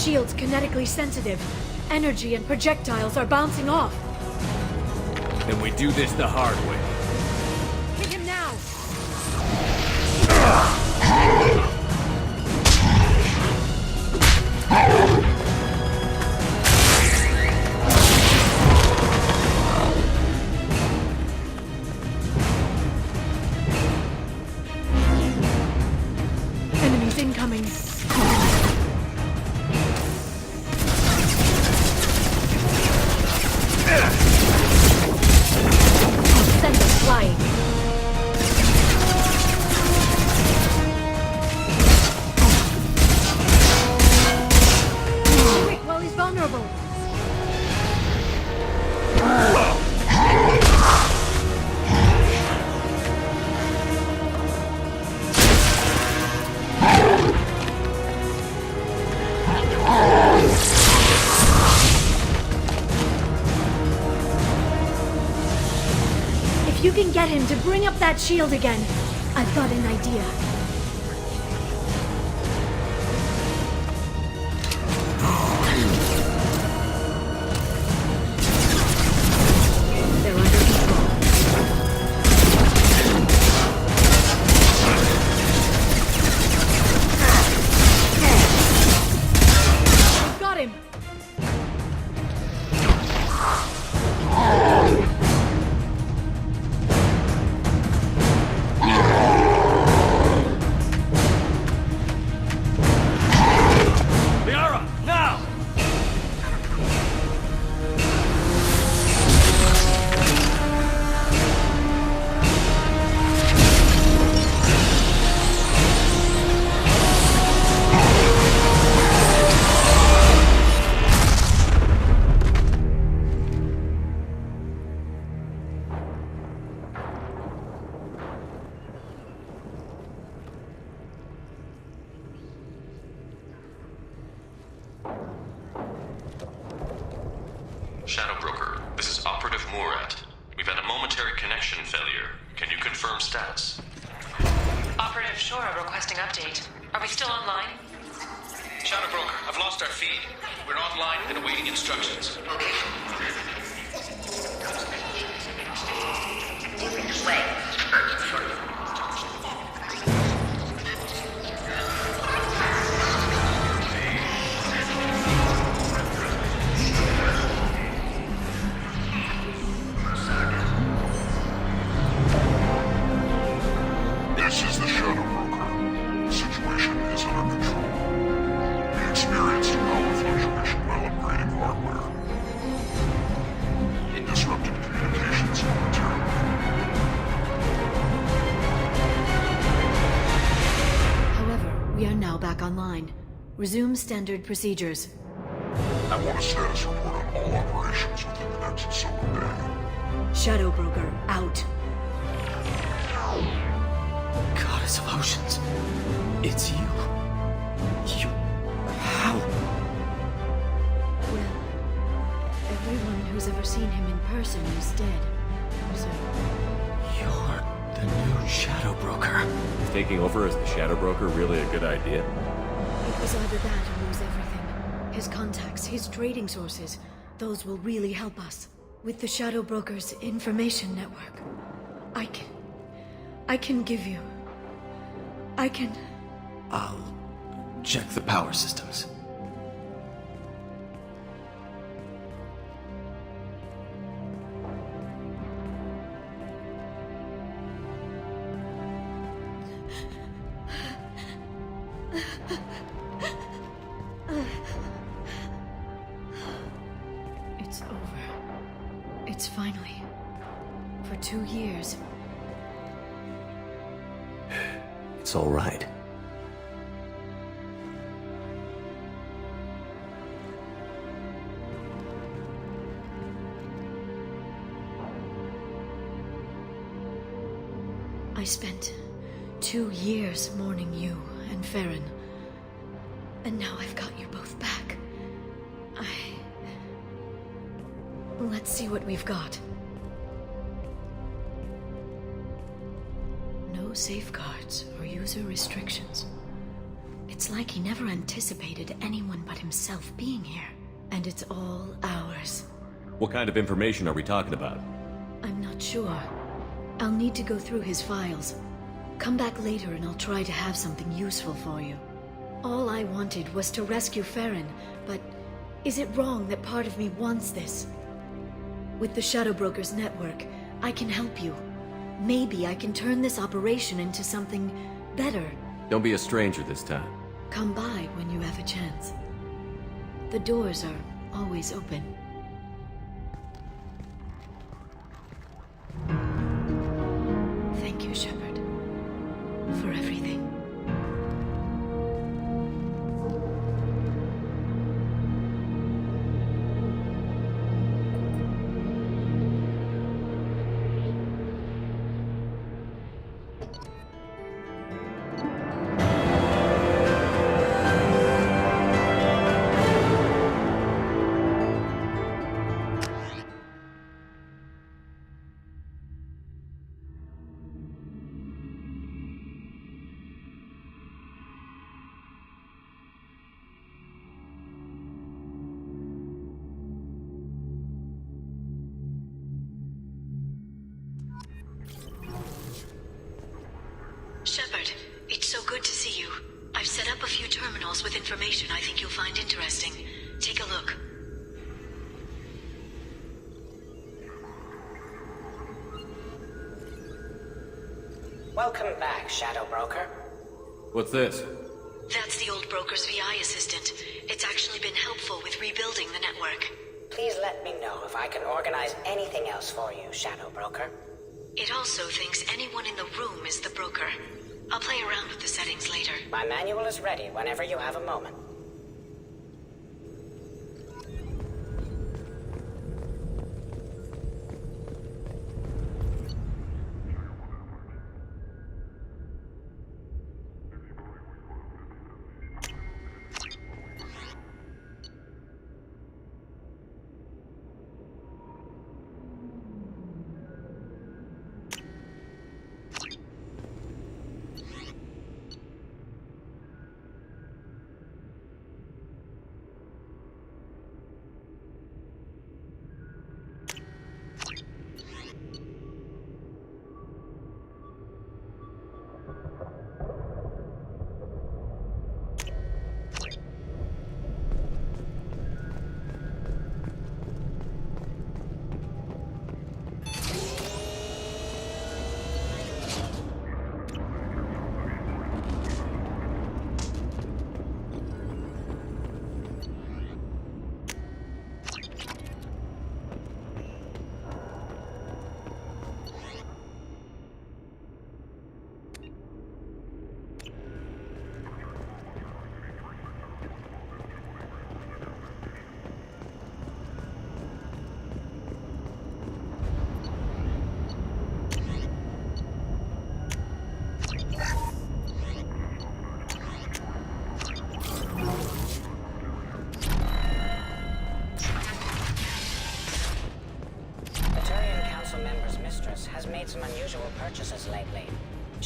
Shield's kinetically sensitive. Energy and projectiles are bouncing off. Then we do this the hard way. Hit him now! Enemies incoming. Send them flying. Quick, while he's vulnerable. If you can get him to bring up that shield again, I've got an idea. They're under control. We've got him. Shadow Broker, this is Operative Murat. We've had a momentary connection failure. Can you confirm status? Operative Shora requesting update. Are we still online? Shadow Broker, I've lost our feed. We're online and awaiting instructions. This is the Shadow Broker. The situation is under control. We experienced a power fluctuation while upgrading hardware. It disrupted communications momentarily. However, we are now back online. Resume standard procedures. I want a status report on all operations within the next solar day. Shadow Broker, out. Goddess of Oceans. It's you. You... How? Well, everyone who's ever seen him in person is dead. So... You're the new Shadow Broker. Is taking over as the Shadow Broker really a good idea? It was either that or lose everything. His contacts, his trading sources, those will really help us. With the Shadow Broker's information network, I can give you... I'll check the power systems. It's over. It's finally... For 2 years. It's all right. I spent 2 years mourning you and Farron. And now I've got you both back. Let's see what we've got. No safeguards or user restrictions. It's like he never anticipated anyone but himself being here. And it's all ours. What kind of information are we talking about? I'm not sure. I'll need to go through his files. Come back later and I'll try to have something useful for you. All I wanted was to rescue Farron, but is it wrong that part of me wants this? With the Shadow Broker's network, I can help you. Maybe I can turn this operation into something better. Don't be a stranger this time. Come by when you have a chance. The doors are always open. Thank you, Shepard, for everything. Shepard, it's so good to see you. I've set up a few terminals with information I think you'll find interesting. Take a look. Welcome back, Shadow Broker. What's this? That's the old broker's VI assistant. It's actually been helpful with rebuilding the network. Please let me know if I can organize anything else for you, Shadow Broker. It also thinks anyone in the room is the broker. I'll play around with the settings later. My manual is ready whenever you have a moment.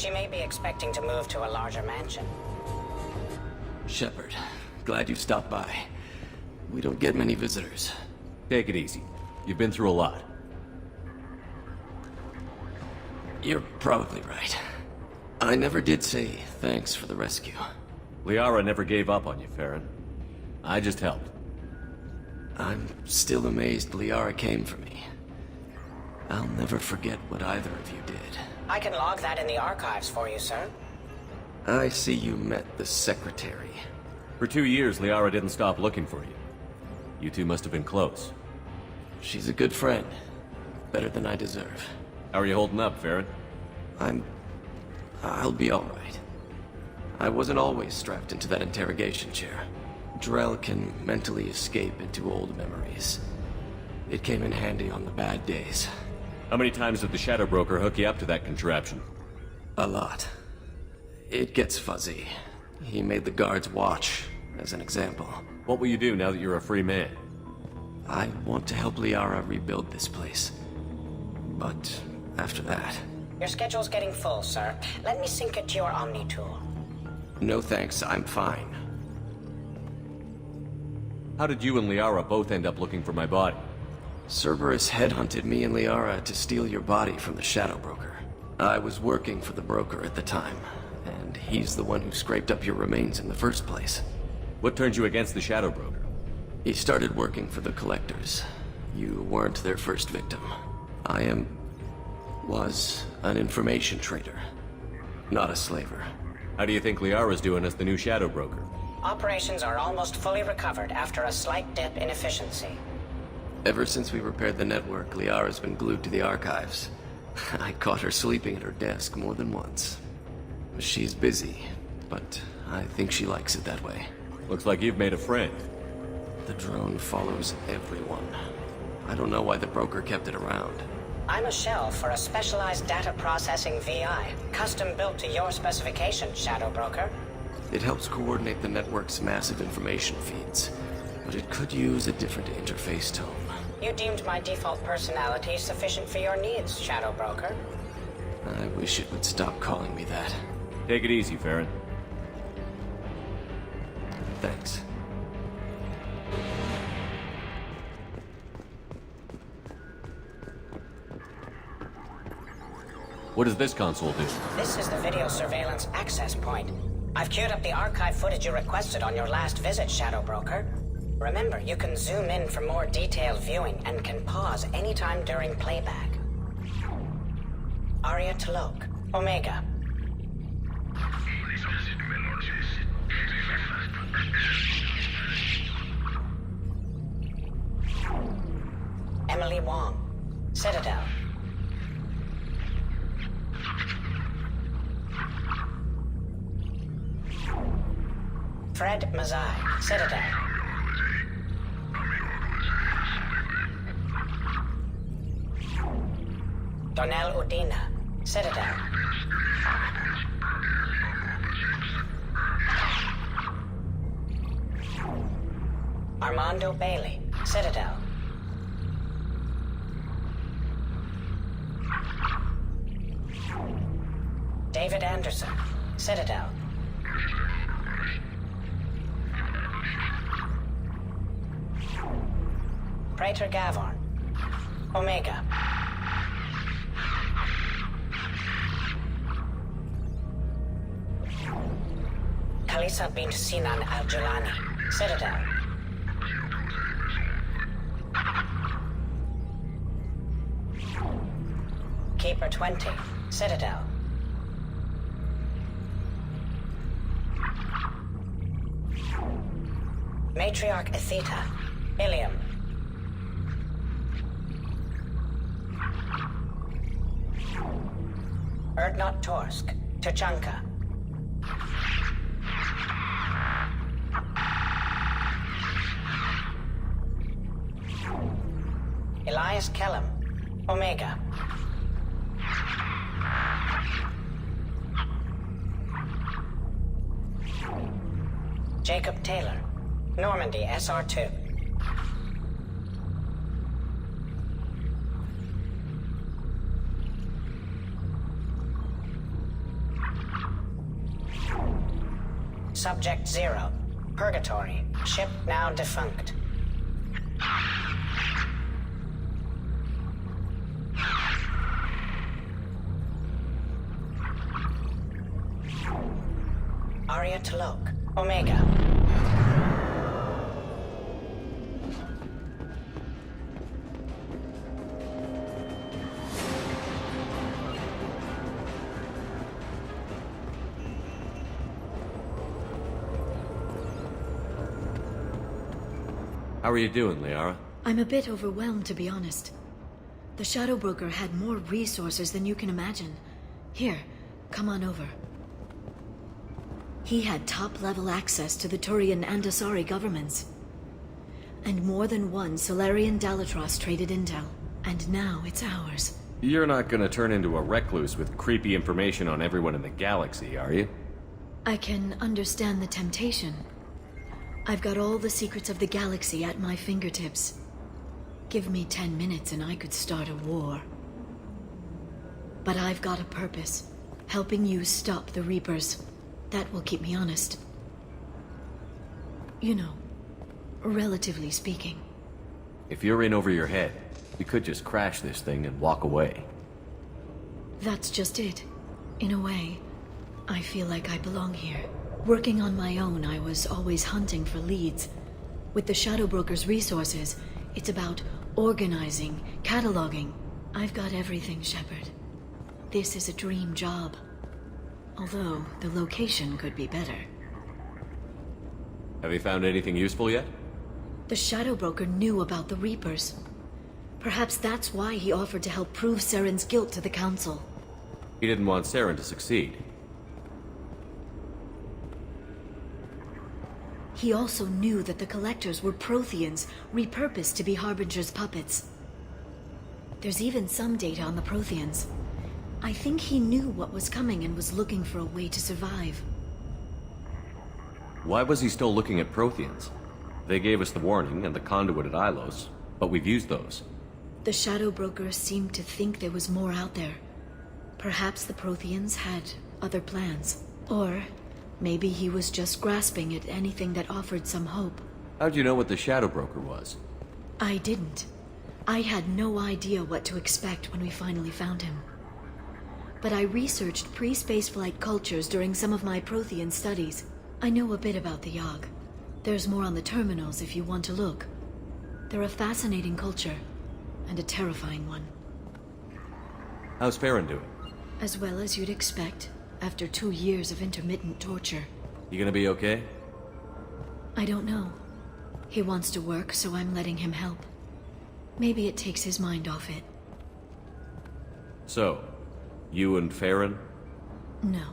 She may be expecting to move to a larger mansion. Shepard, glad you stopped by. We don't get many visitors. Take it easy. You've been through a lot. You're probably right. I never did say thanks for the rescue. Liara never gave up on you, Farron. I just helped. I'm still amazed Liara came for me. I'll never forget what either of you did. I can log that in the archives for you, sir. I see you met the Secretary. For 2 years, Liara didn't stop looking for you. You two must have been close. She's a good friend. Better than I deserve. How are you holding up, Farron? I'll be alright. I wasn't always strapped into that interrogation chair. Drell can mentally escape into old memories. It came in handy on the bad days. How many times did the Shadow Broker hook you up to that contraption? A lot. It gets fuzzy. He made the guards watch, as an example. What will you do now that you're a free man? I want to help Liara rebuild this place. But after that... Your schedule's getting full, sir. Let me sync it to your Omni tool. No thanks, I'm fine. How did you and Liara both end up looking for my body? Cerberus headhunted me and Liara to steal your body from the Shadow Broker. I was working for the broker at the time, and he's the one who scraped up your remains in the first place. What turned you against the Shadow Broker? He started working for the Collectors. You weren't their first victim. Was an information trader, not a slaver. How do you think Liara's doing as the new Shadow Broker? Operations are almost fully recovered after a slight dip in efficiency. Ever since we repaired the network, Liara's been glued to the archives. I caught her sleeping at her desk more than once. She's busy, but I think she likes it that way. Looks like you've made a friend. The drone follows everyone. I don't know why the broker kept it around. I'm a shell for a specialized data processing VI, custom built to your specifications, Shadow Broker. It helps coordinate the network's massive information feeds, but it could use a different interface tone. You deemed my default personality sufficient for your needs, Shadow Broker. I wish it would stop calling me that. Take it easy, Farron. Thanks. What does this console do? This is the video surveillance access point. I've queued up the archive footage you requested on your last visit, Shadow Broker. Remember, you can zoom in for more detailed viewing and can pause anytime during playback. Aria Talok, Omega. Emily Wong, Citadel. Fred Mazai, Citadel. Donnell Udina, Citadel. Armando Bailey, Citadel. David Anderson, Citadel. Praetor Gavorn, Omega. Kalisa bint Sinan Al-Jalani, Citadel. Keeper 20, Citadel. Matriarch Atheta, Ilium. Erdnot Torsk, Tachanka. Elias Kellum, Omega. Jacob Taylor, Normandy SR2. Subject 0. Purgatory. Ship now defunct. Aria Talok. Omega. How are you doing, Liara? I'm a bit overwhelmed, to be honest. The Shadow Broker had more resources than you can imagine. Here, come on over. He had top-level access to the Turian and Asari governments. And more than one Solarian Dalatros traded intel. And now it's ours. You're not gonna turn into a recluse with creepy information on everyone in the galaxy, are you? I can understand the temptation. I've got all the secrets of the galaxy at my fingertips. Give me 10 minutes and I could start a war. But I've got a purpose. Helping you stop the Reapers. That will keep me honest. You know, relatively speaking. If you're in over your head, you could just crash this thing and walk away. That's just it. In a way, I feel like I belong here. Working on my own, I was always hunting for leads. With the Shadow Broker's resources, it's about organizing, cataloging. I've got everything, Shepard. This is a dream job. Although, the location could be better. Have you found anything useful yet? The Shadow Broker knew about the Reapers. Perhaps that's why he offered to help prove Saren's guilt to the Council. He didn't want Saren to succeed. He also knew that the Collectors were Protheans, repurposed to be Harbinger's puppets. There's even some data on the Protheans. I think he knew what was coming and was looking for a way to survive. Why was he still looking at Protheans? They gave us the warning and the conduit at Ilos, but we've used those. The Shadow Broker seemed to think there was more out there. Perhaps the Protheans had other plans. Or maybe he was just grasping at anything that offered some hope. How'd you know what the Shadow Broker was? I didn't. I had no idea what to expect when we finally found him. But I researched pre-spaceflight cultures during some of my Prothean studies. I know a bit about the Yogg. There's more on the terminals if you want to look. They're a fascinating culture, and a terrifying one. How's Farron doing? As well as you'd expect, after 2 years of intermittent torture. You gonna be okay? I don't know. He wants to work, so I'm letting him help. Maybe it takes his mind off it. So, you and Farron? No.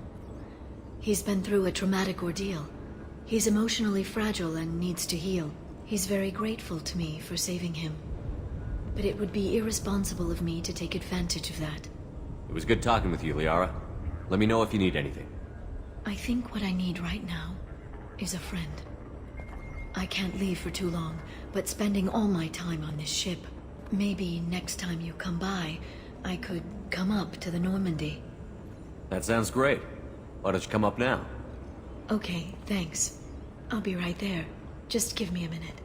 He's been through a traumatic ordeal. He's emotionally fragile and needs to heal. He's very grateful to me for saving him. But it would be irresponsible of me to take advantage of that. It was good talking with you, Liara. Let me know if you need anything. I think what I need right now is a friend. I can't leave for too long, but spending all my time on this ship. Maybe next time you come by, I could come up to the Normandy. That sounds great. Why don't you come up now? Okay, thanks. I'll be right there. Just give me a minute.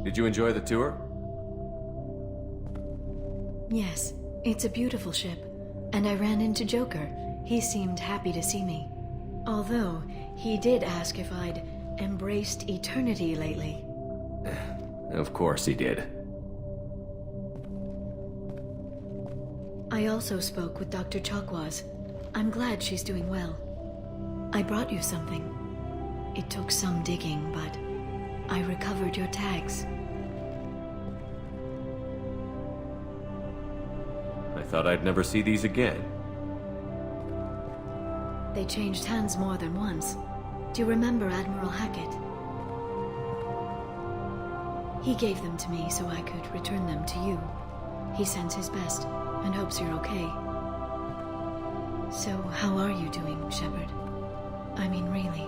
Did you enjoy the tour? Yes, it's a beautiful ship. And I ran into Joker. He seemed happy to see me. Although, he did ask if I'd embraced eternity lately. Of course he did. I also spoke with Dr. Chakwas. I'm glad she's doing well. I brought you something. It took some digging, but I recovered your tags. I thought I'd never see these again. They changed hands more than once. Do you remember Admiral Hackett? He gave them to me so I could return them to you. He sends his best and hopes you're okay. So, how are you doing, Shepard? I mean, really.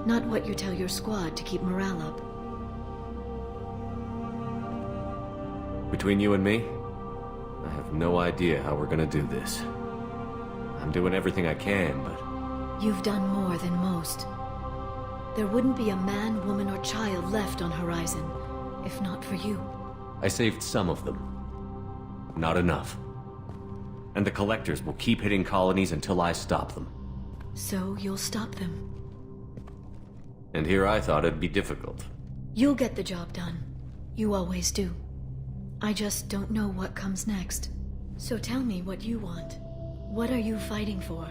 Not what you tell your squad to keep morale up. Between you and me, I have no idea how we're gonna do this. I'm doing everything I can, but... You've done more than most. There wouldn't be a man, woman, or child left on Horizon, if not for you. I saved some of them. Not enough. And the Collectors will keep hitting colonies until I stop them. So you'll stop them. And here I thought it'd be difficult. You'll get the job done. You always do. I just don't know what comes next. So tell me what you want. What are you fighting for?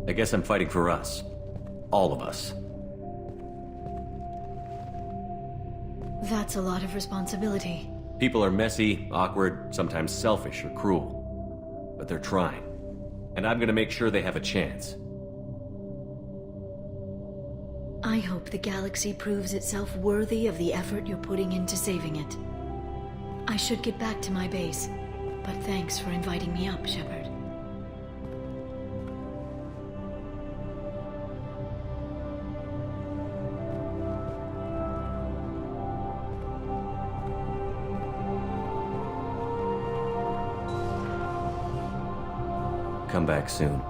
I guess I'm fighting for us. All of us. That's a lot of responsibility. People are messy, awkward, sometimes selfish or cruel. But they're trying. And I'm gonna make sure they have a chance. I hope the galaxy proves itself worthy of the effort you're putting into saving it. I should get back to my base, but thanks for inviting me up, Shepard. Come back soon.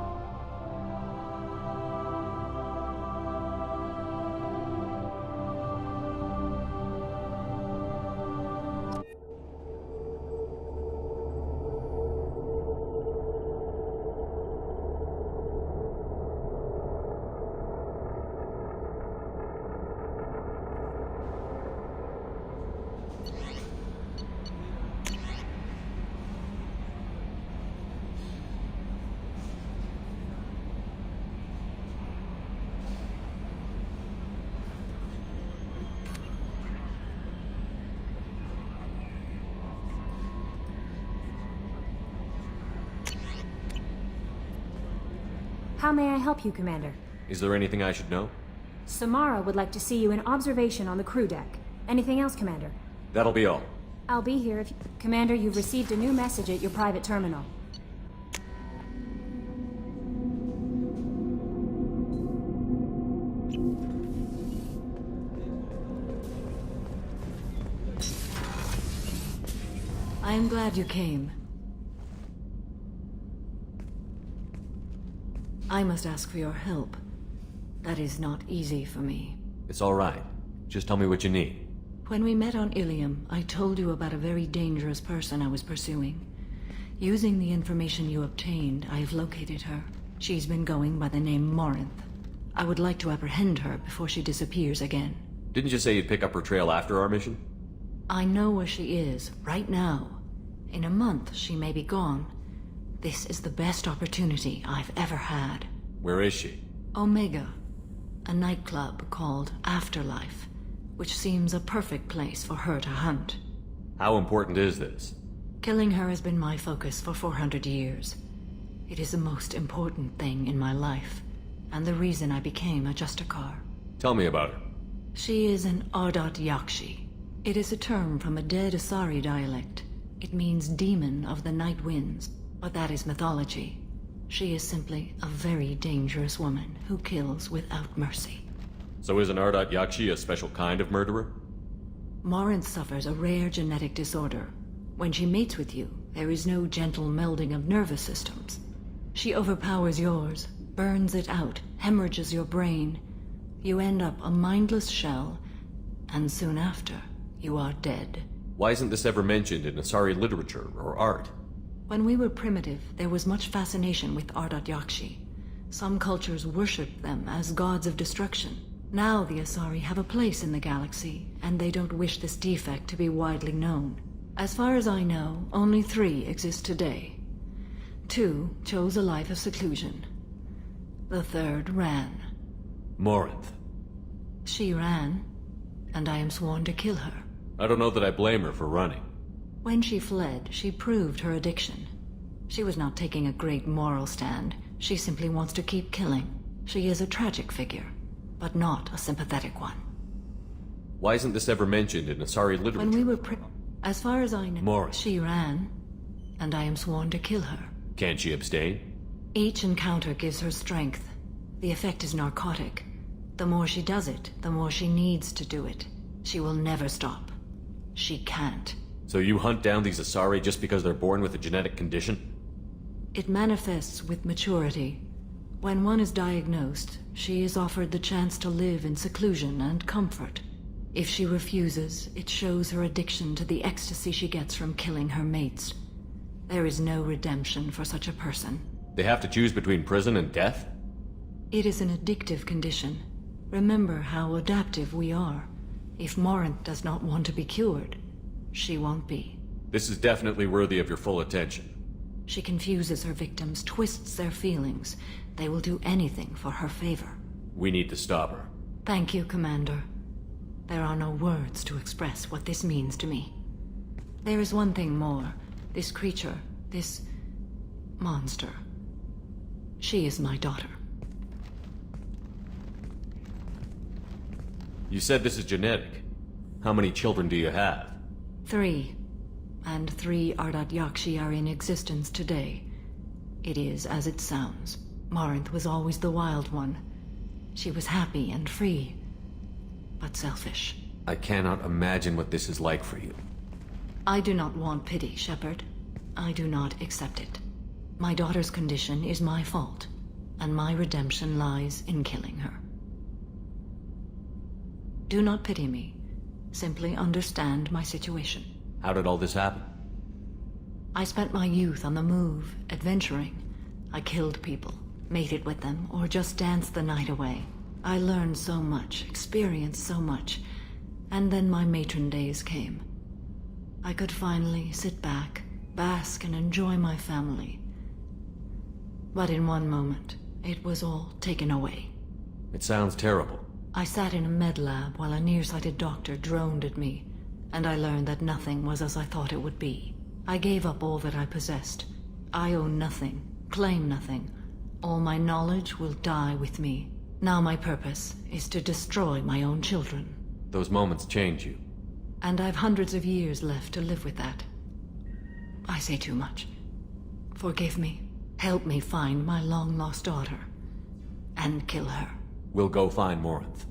How may I help you, Commander? Is there anything I should know? Samara would like to see you in observation on the crew deck. Anything else, Commander? That'll be all. I'll be here if... Commander, you've received a new message at your private terminal. I am glad you came. I must ask for your help. That is not easy for me. It's all right. Just tell me what you need. When we met on Ilium, I told you about a very dangerous person I was pursuing. Using the information you obtained, I have located her. She's been going by the name Morinth. I would like to apprehend her before she disappears again. Didn't you say you'd pick up her trail after our mission? I know where she is, right now. In a month, she may be gone. This is the best opportunity I've ever had. Where is she? Omega. A nightclub called Afterlife, which seems a perfect place for her to hunt. How important is this? Killing her has been my focus for 400 years. It is the most important thing in my life, and the reason I became a Justicar. Tell me about her. She is an Ardat Yakshi. It is a term from a dead Asari dialect. It means demon of the night winds, but that is mythology. She is simply a very dangerous woman who kills without mercy. So is an Ardat Yakshi a special kind of murderer? Morinth suffers a rare genetic disorder. When she mates with you, there is no gentle melding of nervous systems. She overpowers yours, burns it out, hemorrhages your brain. You end up a mindless shell, and soon after, you are dead. Why isn't this ever mentioned in Asari literature or art? When we were primitive, there was much fascination with Ardat Yakshi. Some cultures worshipped them as gods of destruction. Now the Asari have a place in the galaxy, and they don't wish this defect to be widely known. As far as I know, only 3 exist today. 2 chose a life of seclusion. The 3rd ran. Morinth. She ran, and I am sworn to kill her. I don't know that I blame her for running. When she fled, she proved her addiction. She was not taking a great moral stand. She simply wants to keep killing. She is a tragic figure, but not a sympathetic one. Why isn't this ever mentioned in Asari literature? When we were as far as I know, Morinth. she ran, and I am sworn to kill her. Can't she abstain? Each encounter gives her strength. The effect is narcotic. The more she does it, the more she needs to do it. She will never stop. She can't. So you hunt down these Asari just because they're born with a genetic condition? It manifests with maturity. When one is diagnosed, she is offered the chance to live in seclusion and comfort. If she refuses, it shows her addiction to the ecstasy she gets from killing her mates. There is no redemption for such a person. They have to choose between prison and death? It is an addictive condition. Remember how adaptive we are. If Morinth does not want to be cured, she won't be. This is definitely worthy of your full attention. She confuses her victims, twists their feelings. They will do anything for her favor. We need to stop her. Thank you, Commander. There are no words to express what this means to me. There is one thing more. This creature, this monster. She is my daughter. You said this is genetic. How many children do you have? 3. And 3 Ardat Yakshi are in existence today. It is as it sounds. Morinth was always the wild one. She was happy and free, but selfish. I cannot imagine what this is like for you. I do not want pity, Shepard. I do not accept it. My daughter's condition is my fault, and my redemption lies in killing her. Do not pity me. Simply understand my situation. How did all this happen? I spent my youth on the move, adventuring. I killed people, mated with them, or just danced the night away. I learned so much, experienced so much, and then my matron days came. I could finally sit back, bask, and enjoy my family. But in one moment, it was all taken away. It sounds terrible. I sat in a med lab while a nearsighted doctor droned at me, and I learned that nothing was as I thought it would be. I gave up all that I possessed. I own nothing, claim nothing. All my knowledge will die with me. Now my purpose is to destroy my own children. Those moments change you. And I've hundreds of years left to live with that. I say too much. Forgive me. Help me find my long-lost daughter. And kill her. We'll go find Morinth.